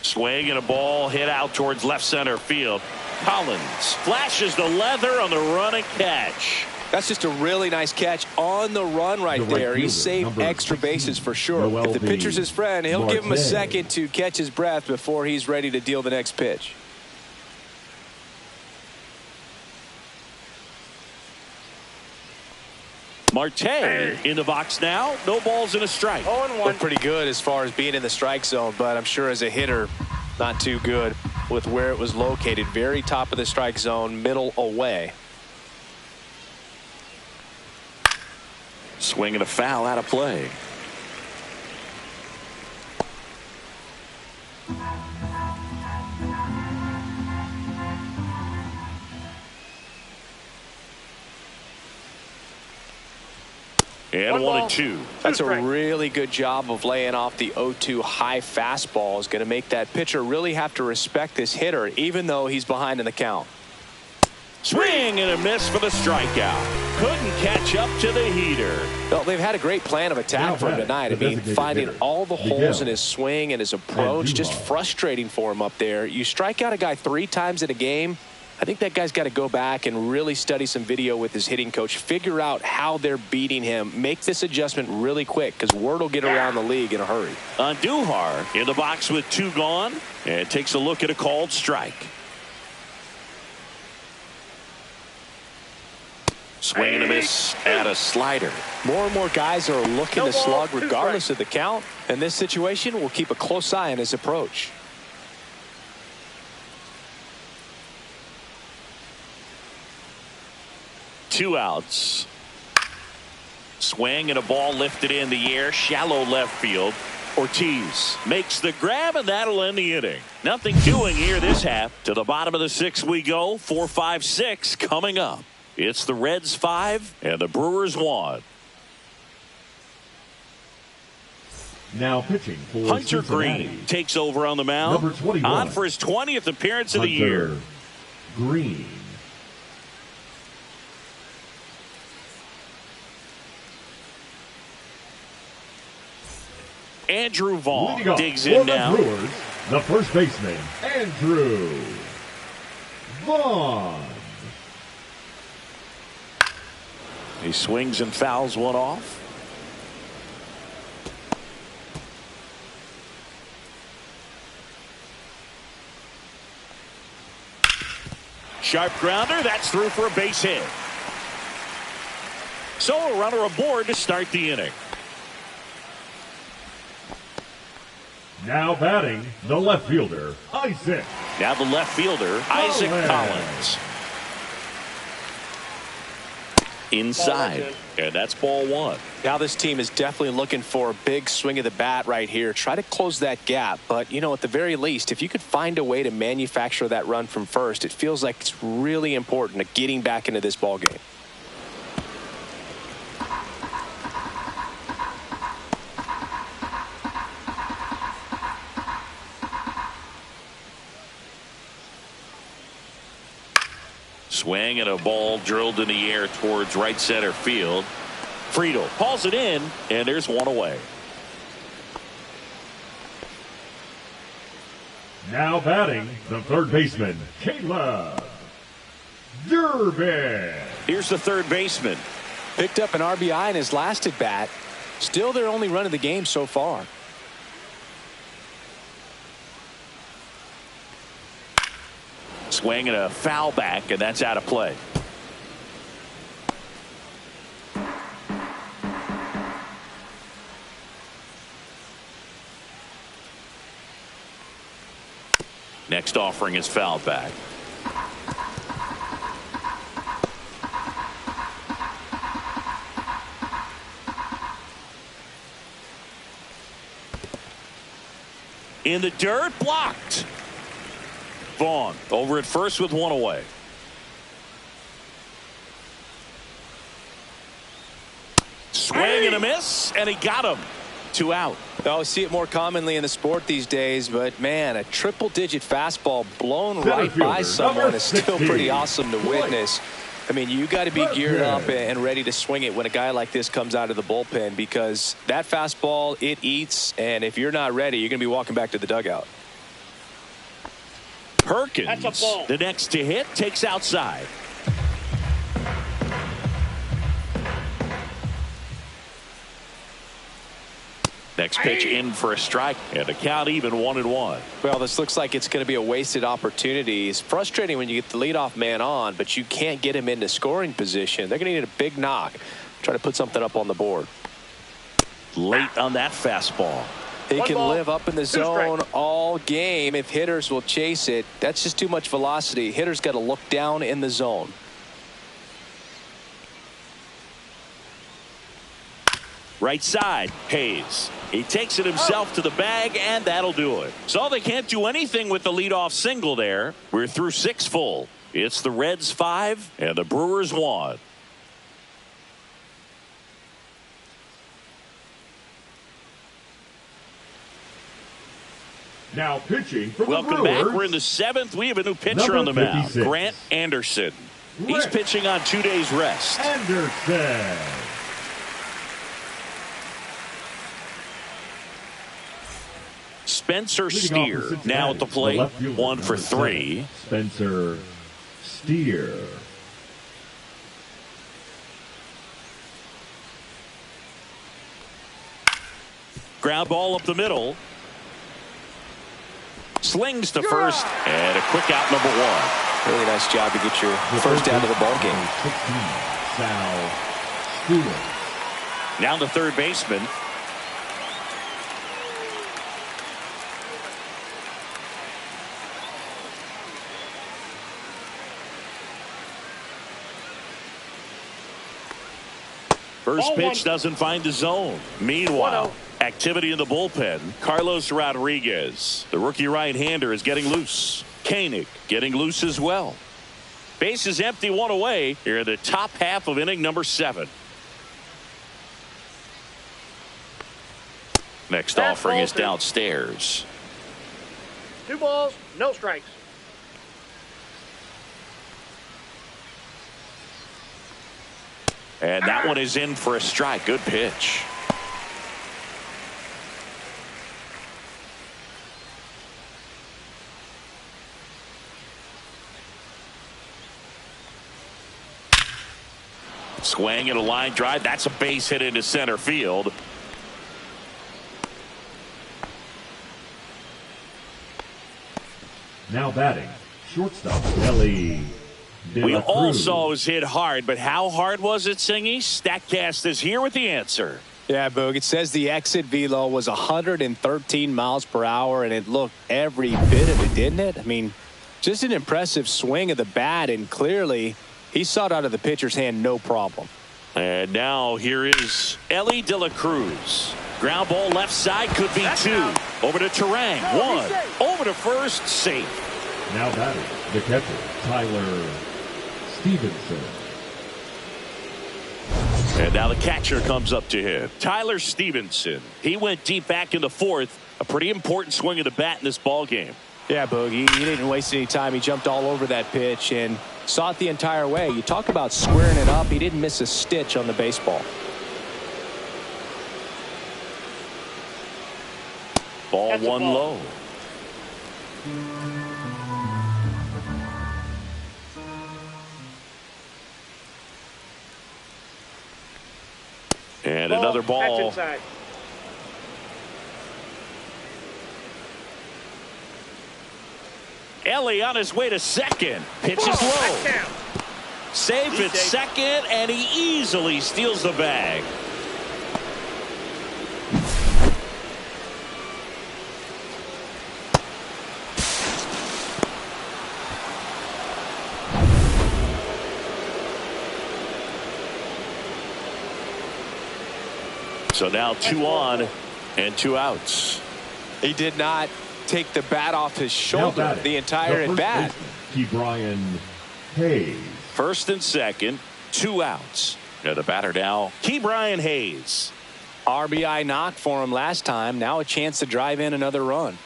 Swing and a ball hit out towards left center field. Collins flashes the leather on the run and catch. That's just a really nice catch on the run right there. He saved extra bases for sure. If the pitcher's his friend, he'll give him a second to catch his breath before he's ready to deal the next pitch. Marte in the box now. No balls and a strike. 0-1. Looked pretty good as far as being in the strike zone, but I'm sure as a hitter, not too good with where it was located. Very top of the strike zone, middle away. Swing and a foul out of play. And 1-2. That's a really good job of laying off the 0-2 high fastball. Is going to make that pitcher really have to respect this hitter, even though he's behind in the count. Swing and a miss for the strikeout. Couldn't catch up to the heater. Well, they've had a great plan of attack for him tonight. I mean, finding all the holes in his swing and his approach, just frustrating for him up there. You strike out a guy 3 times in a game, I think that guy's got to go back and really study some video with his hitting coach, figure out how they're beating him, make this adjustment really quick, because word will get around the league in a hurry. Andujar in the box with 2 gone, and takes a look at a called strike. Swing and a miss at a slider. More and more guys are looking to slug regardless of the count. In this situation, we'll keep a close eye on his approach. Two outs. Swing and a ball lifted in the air, shallow left field. Ortiz makes the grab, and that'll end the inning. Nothing doing here this half. To the bottom of the 6th we go. 4-5-6 coming up. It's the Reds 5 and the Brewers 1. Now pitching for Hunter Cincinnati. Green takes over on the mound. Number 21. On for his 20th appearance of the year. Green. Andrew Vaughn digs in in now. Brewers, the first baseman, Andrew Vaughn. He swings and fouls one off. Sharp grounder. That's through for a base hit. So a runner aboard to start the inning. Now batting, the left fielder, Isaac. Now the left fielder, Isaac Collins. Inside. And that's ball 1. Now this team is definitely looking for a big swing of the bat right here. Try to close that gap. But, you know, at the very least, if you could find a way to manufacture that run from first, it feels like it's really important to getting back into this ball game. Swing and a ball drilled in the air towards right center field. Friedel hauls it in, and there's one away. Now batting, the third baseman, Caleb Durbin. Here's the third baseman. Picked up an RBI in his last at bat. Still their only run of the game so far. Swing and a foul back, and that's out of play. Next offering is fouled back. In the dirt, blocked. Vaughn over at first with one away. Swing and a miss, and he got him. 2 out. Oh, see it more commonly in the sport these days, but man, a triple-digit fastball blown right by someone is still pretty awesome to witness. I mean, you got to be geared up and ready to swing it when a guy like this comes out of the bullpen, because that fastball, it eats, and if you're not ready, you're going to be walking back to the dugout. Perkins, That's a ball. the next to hit, takes outside. Next pitch in for a strike, and a count even 1-1. Well, this looks like it's going to be a wasted opportunity. It's frustrating when you get the leadoff man on, but you can't get him into scoring position. They're going to need a big knock. Try to put something up on the board. Late on that fastball. He One can ball, live up in the 2 zone strikes. all game if hitters will chase it. That's just too much velocity. Hitters got to look down in the zone. Right side, Hayes. He takes it himself to the bag, and that'll do it. So they can't do anything with the leadoff single there. We're through 6 full. It's the Reds 5 and the Brewers 1. Now pitching for the Welcome Brewers. back. We're in the 7th. We have a new pitcher Number on the mound. 56. Grant Anderson. He's Grant pitching on 2 days rest. Anderson. Spencer Leading off Steer for Cincinnati, now at the plate. left fielder, 1 for number 3. 7, Spencer Steer. Ground ball up the middle. Slings to first. And a quick out, number 1. Really nice job to get your first down to the ball game. 16, Sal Stewart. Now the third baseman. First pitch doesn't find the zone. Meanwhile, activity in the bullpen. Carlos Rodriguez, the rookie right-hander, is getting loose. Koenig getting loose as well. Base is empty, 1 away. Here in the top half of inning number 7. Next offering is downstairs. 2 balls, no strikes. And that one is in for a strike. Good pitch. Swing and a line drive. That's a base hit into center field. Now batting, shortstop Ellie. We all saw it was hit hard, but how hard was it, Singy? StatCast is here with the answer. Yeah, Boog, it says the exit velo was 113 miles per hour, and it looked every bit of it, didn't it? I mean, just an impressive swing of the bat, and clearly he saw it out of the pitcher's hand no problem. And now here is Ellie De La Cruz. Ground ball left side, could be 2. Over to Terang, 1. Over to first, safe. Now batting, the catcher, Tyler Stevenson. And now the catcher comes up to him. Tyler Stevenson. He went deep back in the 4th. A pretty important swing of the bat in this ball game. Yeah, Boogie, he didn't waste any time. He jumped all over that pitch and saw it the entire way. You talk about squaring it up. He didn't miss a stitch on the baseball. Ball 1 low. And another ball. Ellie on his way to second. Pitch is low. Safe at second, and he easily steals the bag. So now 2 on and 2 outs. He did not take the bat off his shoulder the entire at bat. Ke'Bryan Hayes. First and second, 2 outs. Now the batter now, Ke'Bryan Hayes. RBI knock for him last time. Now a chance to drive in another run.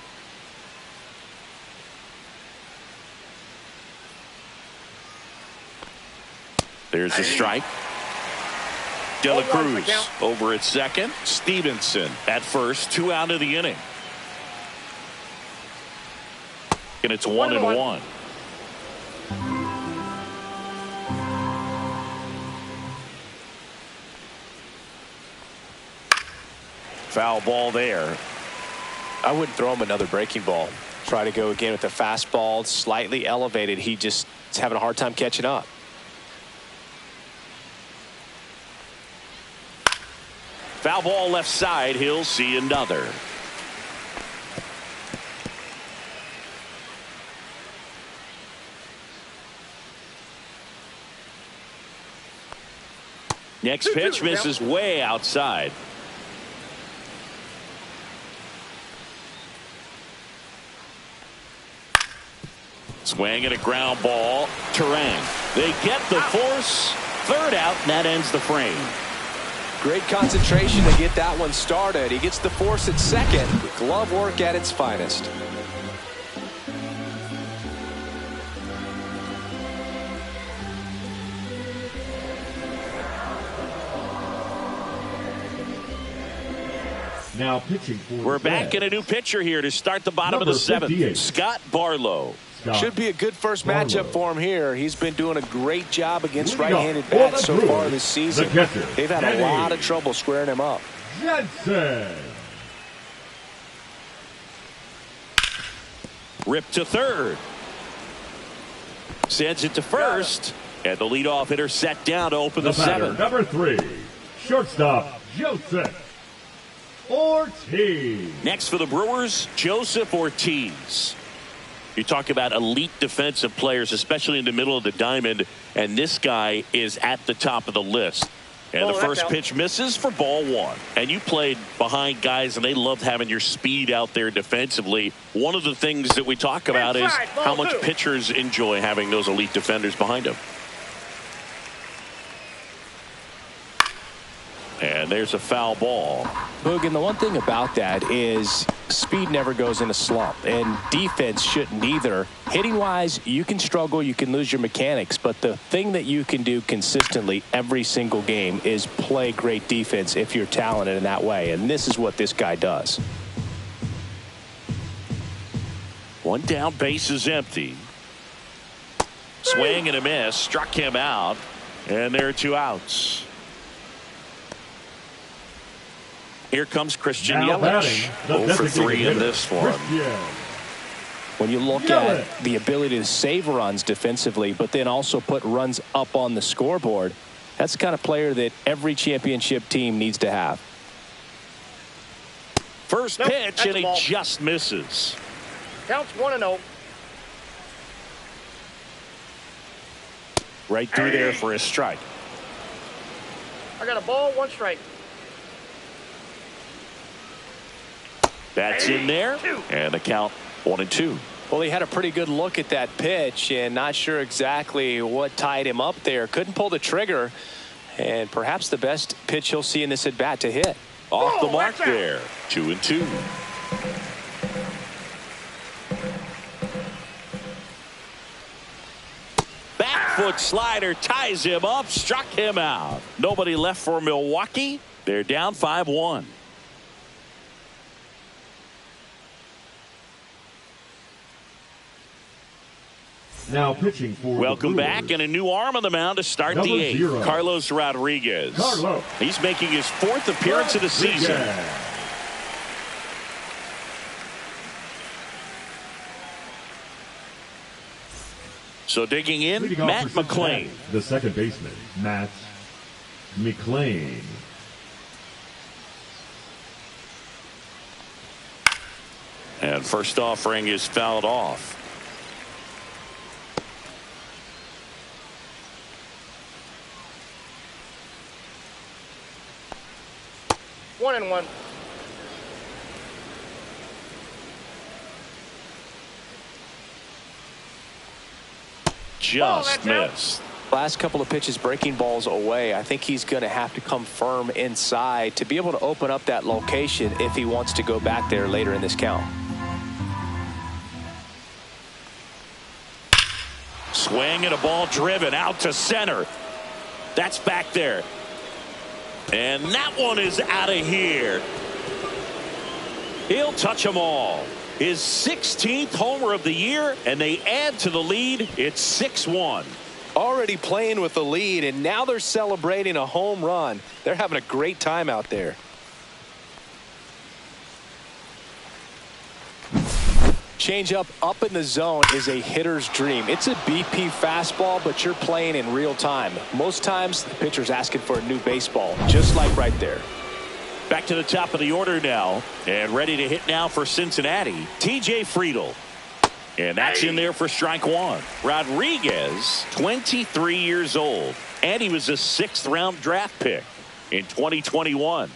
There's a strike. De La Cruz over at second. Stevenson at first. 2 out of the inning. And it's 1-1. Foul ball there. I wouldn't throw him another breaking ball. Try to go again with the fastball, slightly elevated. He just is having a hard time catching up. Foul ball left side. He'll see another. Next pitch misses way outside. Swing and a ground ball. Terang. They get the force. 3rd out, and that ends the frame. Great concentration to get that one started. He gets the force at second. Glove work at its finest. Now pitching for We're the back Reds. in a new pitcher here to start the bottom of the Number seventh. 58. Scott Barlow. Should be a good first matchup for him here. He's been doing a great job against Leading right-handed off for bats the so Brewers, far this season. the catcher, They've had a Eddie lot of trouble squaring him up. Jensen. Ripped to third. Sends it to first. And the leadoff hitter set down to open the batter, seventh. number 3, shortstop, Joseph Ortiz. Next for the Brewers, Joseph Ortiz. You talk about elite defensive players, especially in the middle of the diamond, and this guy is at the top of the list. And the first pitch misses for ball one. And you played behind guys, and they loved having your speed out there defensively. One of the things that we talk about is how much pitchers enjoy having those elite defenders behind them. And there's a foul ball. Boog, and the one thing about that is speed never goes in a slump, and defense shouldn't either. Hitting-wise, you can struggle, you can lose your mechanics, but the thing that you can do consistently every single game is play great defense if you're talented in that way, and this is what this guy does. One down, base is empty. Swing and a miss, struck him out, and there are 2 outs. Here comes Christian Now Yelich. batting, 0 for 3 in this one. When you look at the ability to save runs defensively, but then also put runs up on the scoreboard, that's the kind of player that every championship team needs to have. First pitch, and he just misses. Counts 1-0. Right through there for a strike. I got a ball, 1 strike. That's in there, and the count 1-2. Well, he had a pretty good look at that pitch and not sure exactly what tied him up there. Couldn't pull the trigger, and perhaps the best pitch he'll see in this at bat to hit. Off the mark there. 2-2. Back foot slider ties him up, struck him out. Nobody left for Milwaukee. They're down 5-1. Now pitching for Welcome the back, Brewers, and a new arm on the mound to start Number the 8th. 0. Carlos Rodriguez. Carlos. He's making his 4th appearance of the season. Rodriguez. So digging in, Leading off Matt for McClain. Cincinnati, the second baseman, Matt McClain. And first offering is fouled off. One and one. Just that's out. missed. Last couple of pitches breaking balls away. I think he's going to have to come firm inside to be able to open up that location if he wants to go back there later in this count. Swing and a ball driven out to center. That's back there. And that one is out of here. He'll touch them all. His 16th homer of the year, and they add to the lead. It's 6-1. Already playing with the lead, and now they're celebrating a home run. They're having a great time out there. Changeup up in the zone is a hitter's dream. It's a BP fastball, but you're playing in real time. Most times, the pitcher's asking for a new baseball, just like right there. Back to the top of the order now, and ready to hit now for Cincinnati, TJ Friedl. And that's in there for strike one. Rodriguez, 23 years old, and he was a 6th round draft pick in 2021.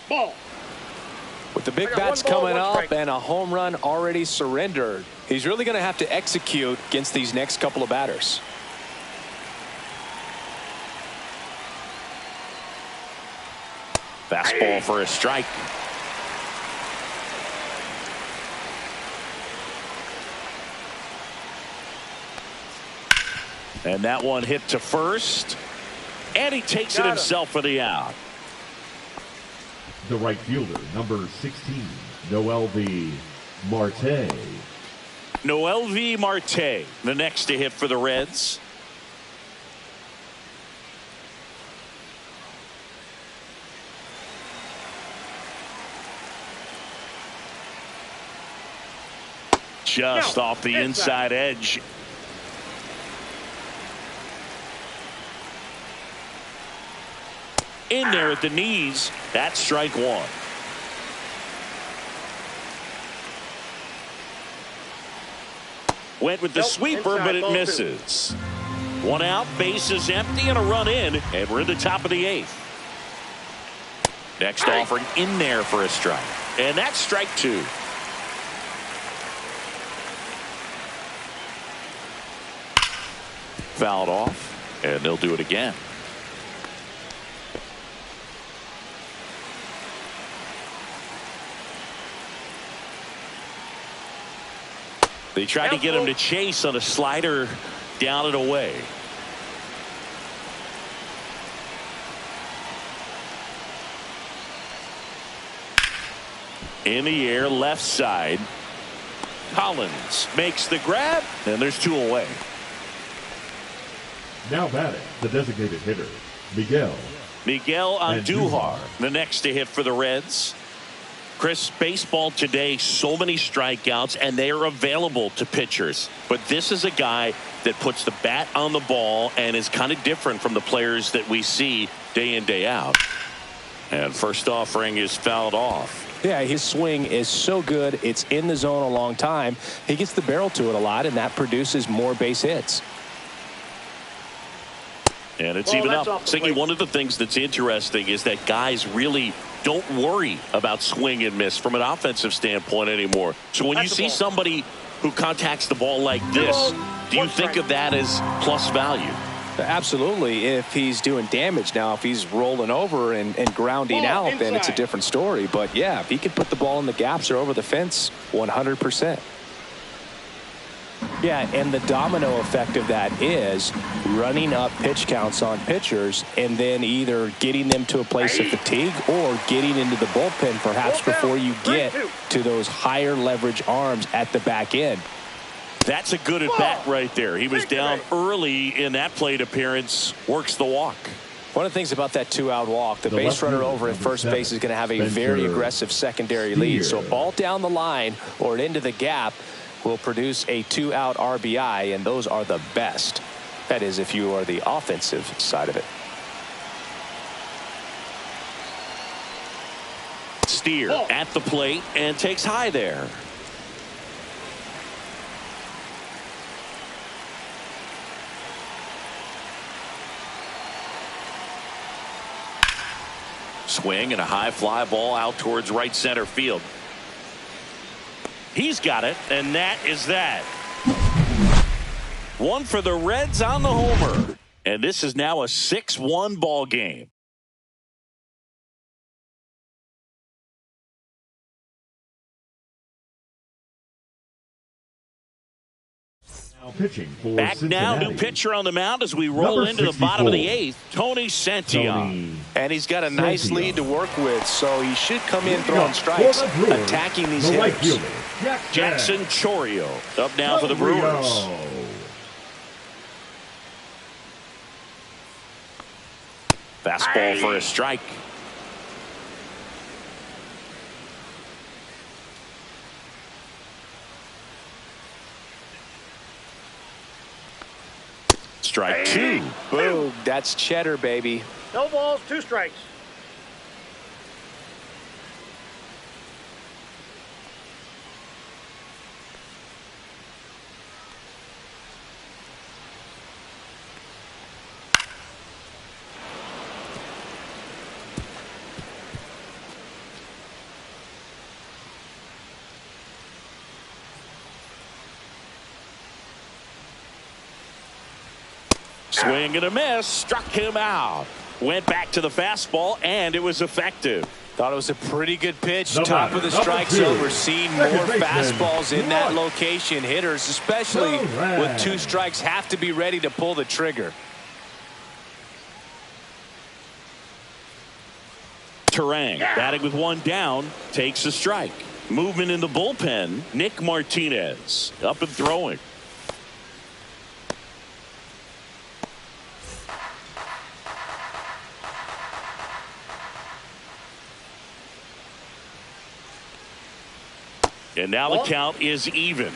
Ball. With the big bats coming up and a home run already surrendered, he's really going to have to execute against these next couple of batters. Fastball for a strike. And that one hit to first. And he takes it himself for the out. The right fielder, number 16, Noel V. Marte. Noel V. Marte, the next to hit for the Reds. Just off the inside edge. In there at the knees. That's strike one. Went with the sweeper, but it misses. One out, bases empty, and a run in, and we're in the top of the 8th. Next offering in there for a strike. And that's strike two. Fouled off, and they'll do it again. They tried to get him to chase on a slider down and away. In the air, left side. Collins makes the grab, and there's two away. Now batting, the designated hitter, Miguel Andujar, the next to hit for the Reds. Chris, baseball today, so many strikeouts, and they are available to pitchers. But this is a guy that puts the bat on the ball and is kind of different from the players that we see day in, day out. And first offering is fouled off. Yeah, his swing is so good. It's in the zone a long time. He gets the barrel to it a lot, and that produces more base hits. And it's even up. Siggy, one of the things that's interesting is that guys really don't worry about swing and miss from an offensive standpoint anymore. So when you see somebody who contacts the ball like this, do you think of that as plus value? Absolutely, if he's doing damage. Now, if he's rolling over and grounding out, then it's a different story. But, yeah, if he can put the ball in the gaps or over the fence, 100%. Yeah, and the domino effect of that is running up pitch counts on pitchers and then either getting them to a place of fatigue or getting into the bullpen perhaps before you get to those higher leverage arms at the back end. That's a good at bat right there. He was down early in that plate appearance, works the walk. One of the things about that two-out walk, the base runner over at first base is going to have a very aggressive secondary lead. So a ball down the line or into the gap will produce a two-out RBI, and those are the best. That is, if you are the offensive side of it. Steer at the plate and takes high there. Swing and a high fly ball out towards right center field. He's got it, and that is that. One for the Reds on the homer. And this is now a 6-1 ball game. Pitching for Back Cincinnati. now, new pitcher on the mound as we roll into the bottom of the 8th. Tony Santillan. And he's got a nice lead to work with, so he should come in throwing strikes, attacking these hitters. Jackson Chourio up now for the Brewers. Fastball for a strike. Strike two. Boom. That's cheddar, baby. No balls, 2 strikes. Swing and a miss. Struck him out. Went back to the fastball, and it was effective. Thought it was a pretty good pitch. Number- Top of the number strike 2. zone. We're seeing more Second baseman, fastballs in that Roy. location. Hitters, especially Correct. with 2 strikes, have to be ready to pull the trigger. Terang batting with 1 down, takes a strike. Movement in the bullpen. Nick Martinez up and throwing. And now the count is even.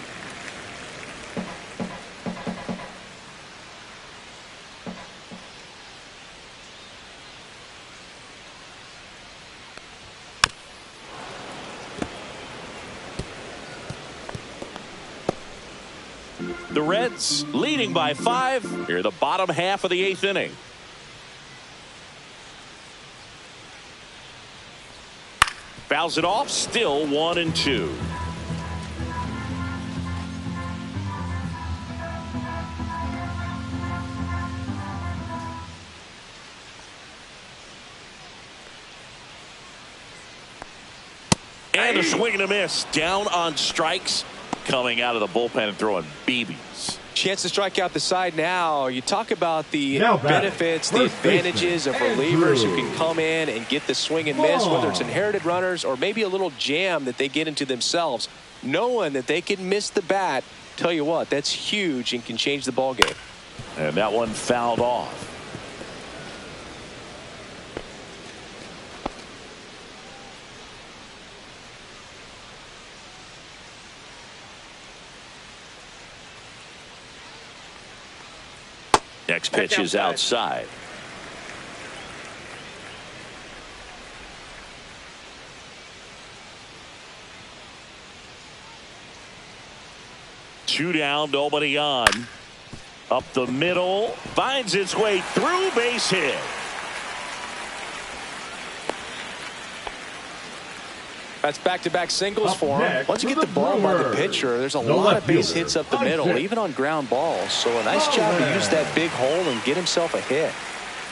The Reds leading by 5 here, the bottom half of the 8th inning. Fouls it off, still 1-2. And a swing and a miss. Down on strikes. Coming out of the bullpen and throwing BBs. Chance to strike out the side now. You talk about the Now batting, benefits, the first advantages of baseman, relievers who Andrew. can come in and get the swing and miss, Ball. whether it's inherited runners or maybe a little jam that they get into themselves. Knowing that they can miss the bat, tell you what, that's huge and can change the ball game. And that one fouled off. Next pitch is outside. Two down, nobody on. Up the middle, finds its way through, base hit. That's back-to-back singles Up for him. next Once you for get the the ball by the Brewers, pitcher, there's a the lot left of base fielder, hits up the on middle, deck. even on ground balls. So a nice job to use that big hole and get himself a hit.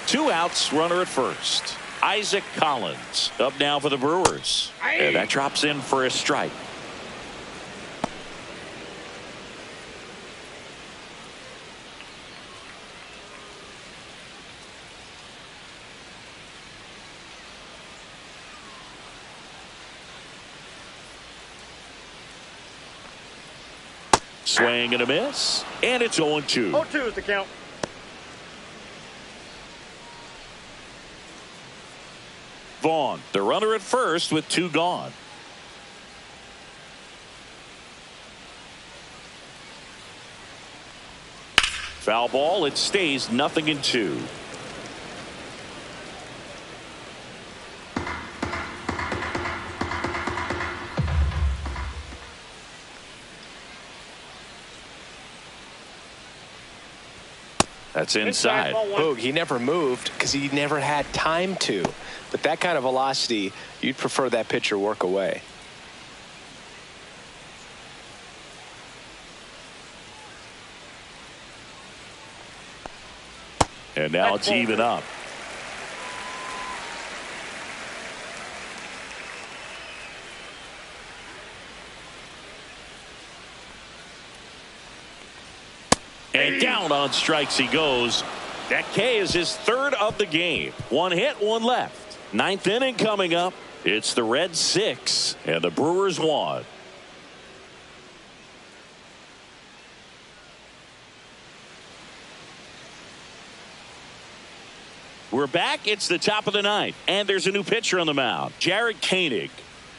2 outs, runner at first. Isaac Collins up now for the Brewers. And that drops in for a strike. Swing and a miss. And it's 0-2. 0-2 is the count. Vaughn, the runner at first with 2 gone. Foul ball, it stays 0-2. That's inside. Ball 1. Boog, he never moved because he never had time to. But that kind of velocity, you'd prefer that pitcher work away. And now That's it's even ball up. And down on strikes he goes. That K is his 3rd of the game. 1 hit, 1 left. 9th inning coming up. It's the Reds 6 and the Brewers 1. We're back. It's the top of the 9th, and there's a new pitcher on the mound, Jared Koenig.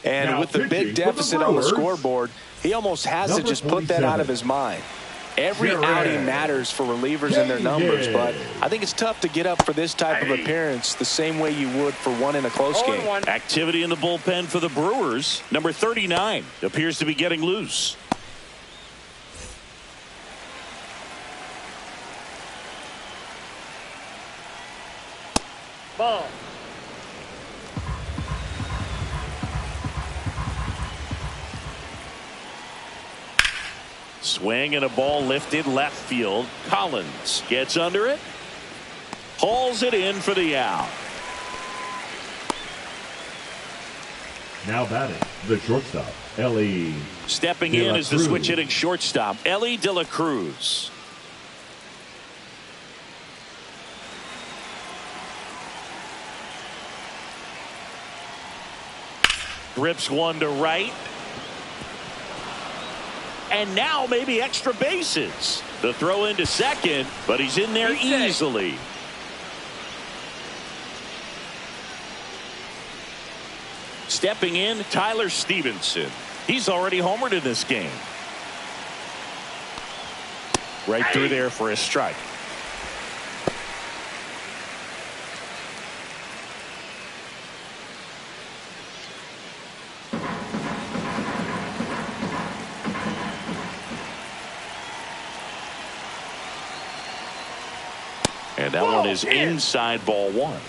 And Now with the pitching big for the deficit on the Brewers, scoreboard, he almost has to number just put that 47. out of his mind. Every Jared outing matters for relievers and their numbers, but I think it's tough to get up for this type of appearance the same way you would for one in a close game. 0-1. Activity in the bullpen for the Brewers. Number 39 appears to be getting loose. Ball. Swing and a ball lifted left field. Collins gets under it. Hauls it in for the out. Now batting, the shortstop, Ellie. Stepping De in La is the Cruz. switch hitting shortstop, Ellie De La Cruz. Grips one to right. And now maybe extra bases. The throw into second, but he's in there easily. Stepping in, Tyler Stevenson. He's already homered in this game. Right through there for a strike. And that one is inside, ball one.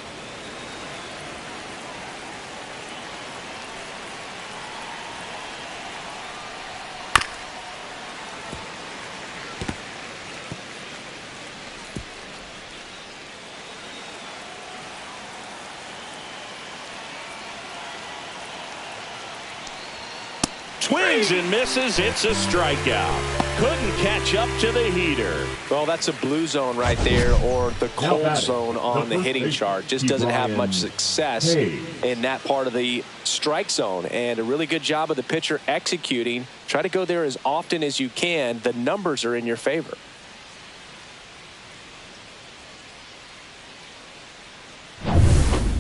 Swings and misses. It's a strikeout. Couldn't catch up to the heater. Well, that's a blue zone right there, or the cold zone on the hitting chart. Just doesn't have much success in that part of the strike zone. And a really good job of the pitcher executing. Try to go there as often as you can. The numbers are in your favor.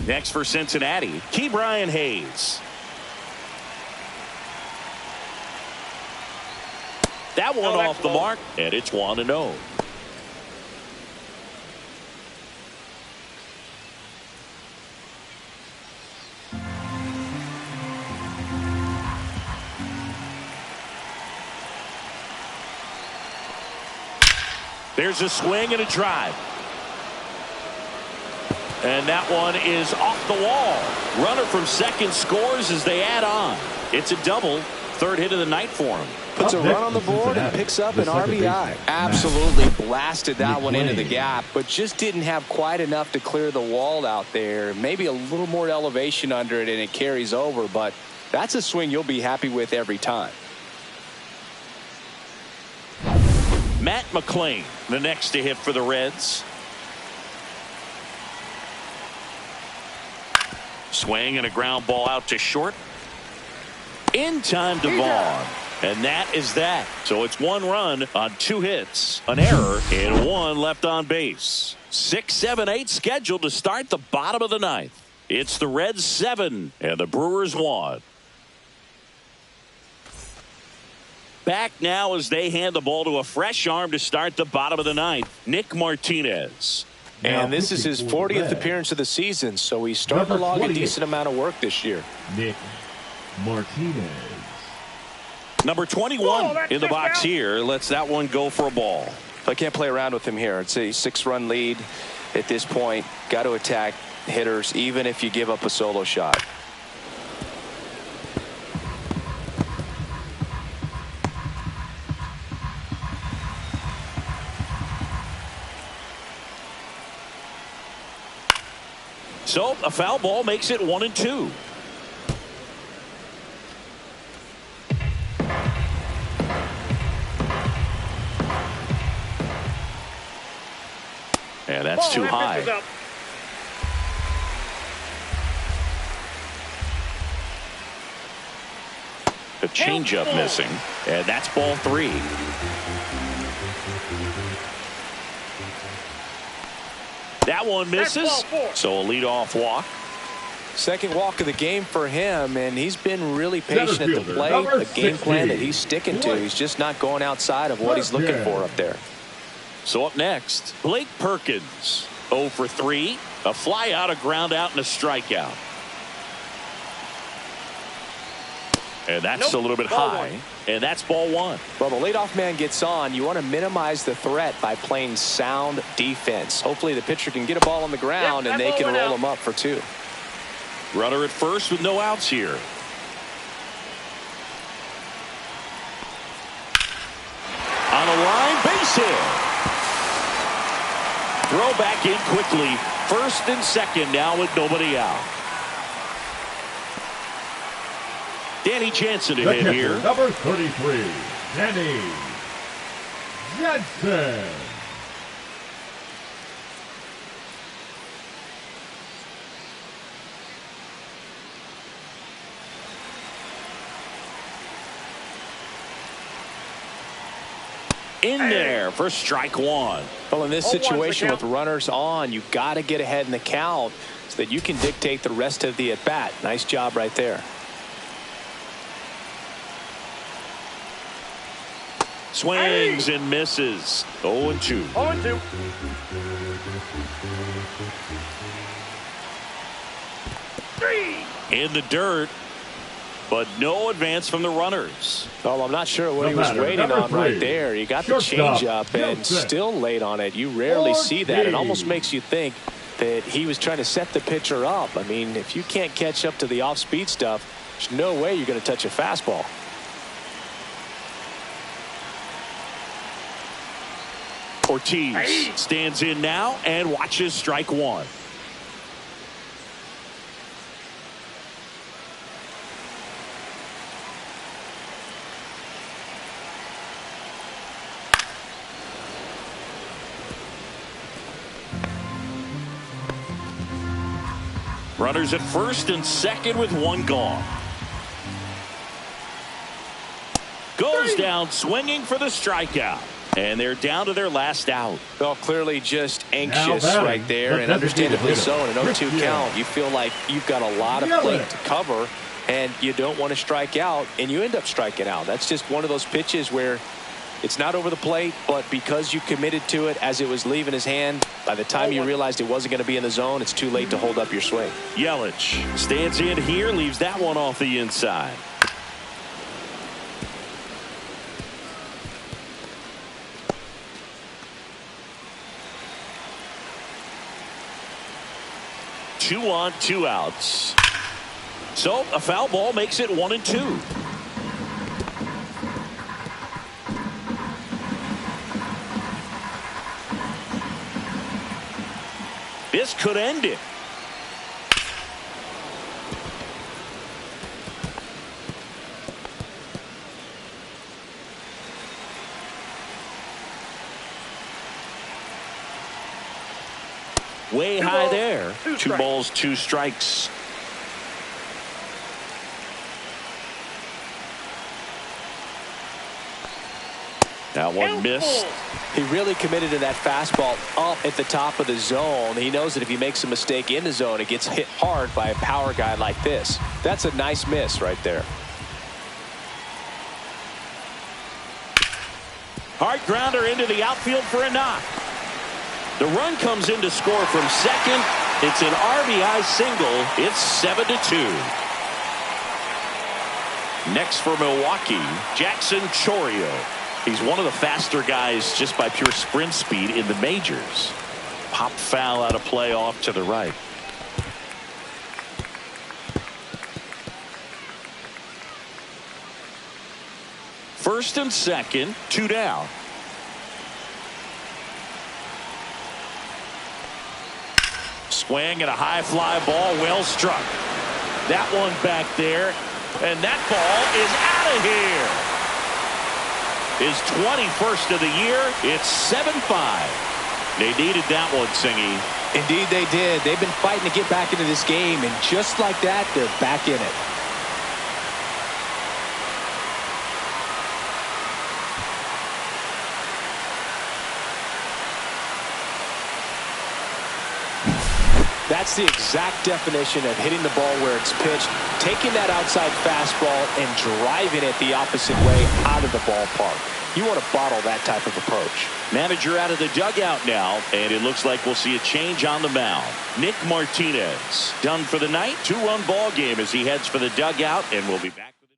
Next for Cincinnati, Ke'Bryan Hayes. That one off the mark, and it's 1-0. There's a swing and a drive. And that one is off the wall. Runner from second scores as they add on. It's a double. Third hit of the night for him. Puts a run on the board and picks up an RBI. Absolutely blasted that one into the gap, but just didn't have quite enough to clear the wall out there. Maybe a little more elevation under it and it carries over, but that's a swing you'll be happy with every time. Matt McClain, the next to hit for the Reds. Swing and a ground ball out to short. In time to Vaughn. And that is that. So it's one run on 2 hits, an error, and 1 left on base. 6, 7, 8 scheduled to start the bottom of the 9th. It's the Reds 7 and the Brewers 1. Back now as they hand the ball to a fresh arm to start the bottom of the 9th. Nick Martinez. And this is his 40th appearance of the season, so he's starting to log a decent amount of work this year. Nick Martinez. Number 21 in the box here. Lets that one go for a ball. I can't play around with him here. It's a 6-run lead at this point. Got to attack hitters even if you give up a solo shot. So a foul ball makes it 1-2. And that's too high. The changeup missing, and that's ball 3. That one misses, so a leadoff walk. Second walk of the game for him, and he's been really patient at the plate. A game plan that he's sticking to. He's just not going outside of what he's looking for up there. So up next, Blake Perkins, 0 for 3, a fly out, a ground out, and a strikeout. And that's a little bit high, and that's ball 1. Well, the leadoff man gets on. You want to minimize the threat by playing sound defense. Hopefully the pitcher can get a ball on the ground and they can roll him up for 2. Runner at first with no outs here. On the line, base hit. Throw back in quickly. First and second now with nobody out. Danny Jansen to The hit catcher, here. number 33, Danny Jansen. In there for strike one. Well, in this 0-1's the situation count. with runners on, you've got to get ahead in the count so that you can dictate the rest of the at-bat. Nice job right there. Swings and misses. 0-2. 0-2. In the dirt, but no advance from the runners. Well, I'm not sure what The he was batter, waiting number on right 3, there. You got the shortstop, changeup and Jansen. still late on it. You rarely see that. It 14. almost makes you think that he was trying to set the pitcher up. I mean, if you can't catch up to the off-speed stuff, there's no way you're going to touch a fastball. Ortiz stands in now and watches strike one. Runners at first and second with one gone. Goes down swinging for the strikeout. And they're down to their last out. Well, clearly just anxious batting, right there, the and understandably designated so. In an hitter, 0-2 count, you feel like you've got a lot of plate to cover, and you don't want to strike out, and you end up striking out. That's just one of those pitches where it's not over the plate, but because you committed to it as it was leaving his hand, by the time you realized it wasn't going to be in the zone, it's too late to hold up your swing. Yelich stands in here, leaves that one off the inside. Two on, two outs. So a foul ball makes it 1-2. This could end it. Way high there. Two balls, two strikes. That one missed. He really committed to that fastball up at the top of the zone. He knows that if he makes a mistake in the zone, it gets hit hard by a power guy like this. That's a nice miss right there. Hard grounder into the outfield for a knock. The run comes in to score from second. It's an RBI single. It's 7-2. Next for Milwaukee, Jackson Chourio. He's one of the faster guys just by pure sprint speed in the majors. Pop foul out of play off to the right. First and second, two down. Swing and a high fly ball, well struck. That one back there, and that ball is out of here. His 21st of the year. It's 7-5. They needed that one, Singy. Indeed they did. They've been fighting to get back into this game, and just like that, they're back in it. That's the exact definition of hitting the ball where it's pitched, taking that outside fastball and driving it the opposite way out of the ballpark. You want to bottle that type of approach. Manager out of the dugout now, and it looks like we'll see a change on the mound. Nick Martinez done for the night. Two-run ball game as he heads for the dugout, and we'll be back with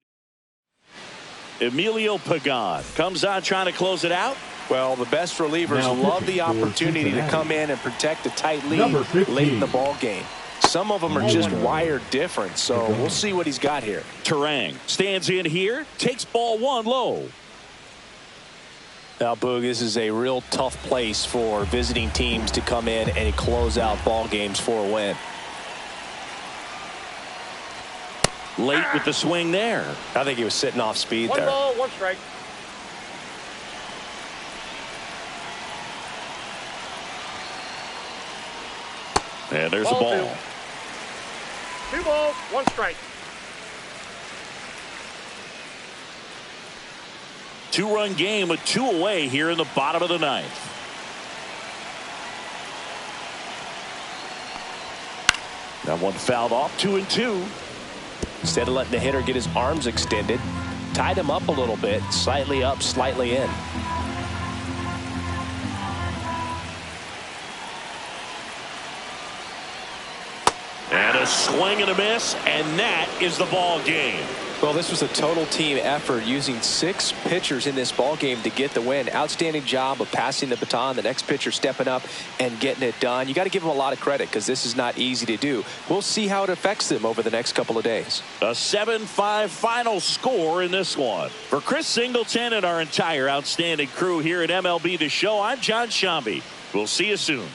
it. Emilio Pagan comes on trying to close it out. Well, the best relievers Now love the pitching for opportunity to Cincinnati, come in and protect a tight lead number 15. late in the ball game. Some of them are just wired different, so we'll see what he's got here. Terang stands in here, takes ball one low. Now, Boog, this is a real tough place for visiting teams to come in and close out ball games for a win. Late with the swing there. I think he was sitting off speed One there. ball, one strike. And there's a Ball ball. Two balls, one strike. 2-run game with 2 away here in the bottom of the 9th. That one fouled off. 2-2. Instead of letting the hitter get his arms extended, tied him up a little bit, slightly up, slightly in. And a swing and a miss, and that is the ball game. Well, this was a total team effort, using 6 pitchers in this ball game to get the win. Outstanding job of passing the baton, the next pitcher stepping up and getting it done. You got to give them a lot of credit because this is not easy to do. We'll see how it affects them over the next couple of days. A 7-5 final score in this one. For Chris Singleton and our entire outstanding crew here at MLB The Show, I'm John Shambi. We'll see you soon.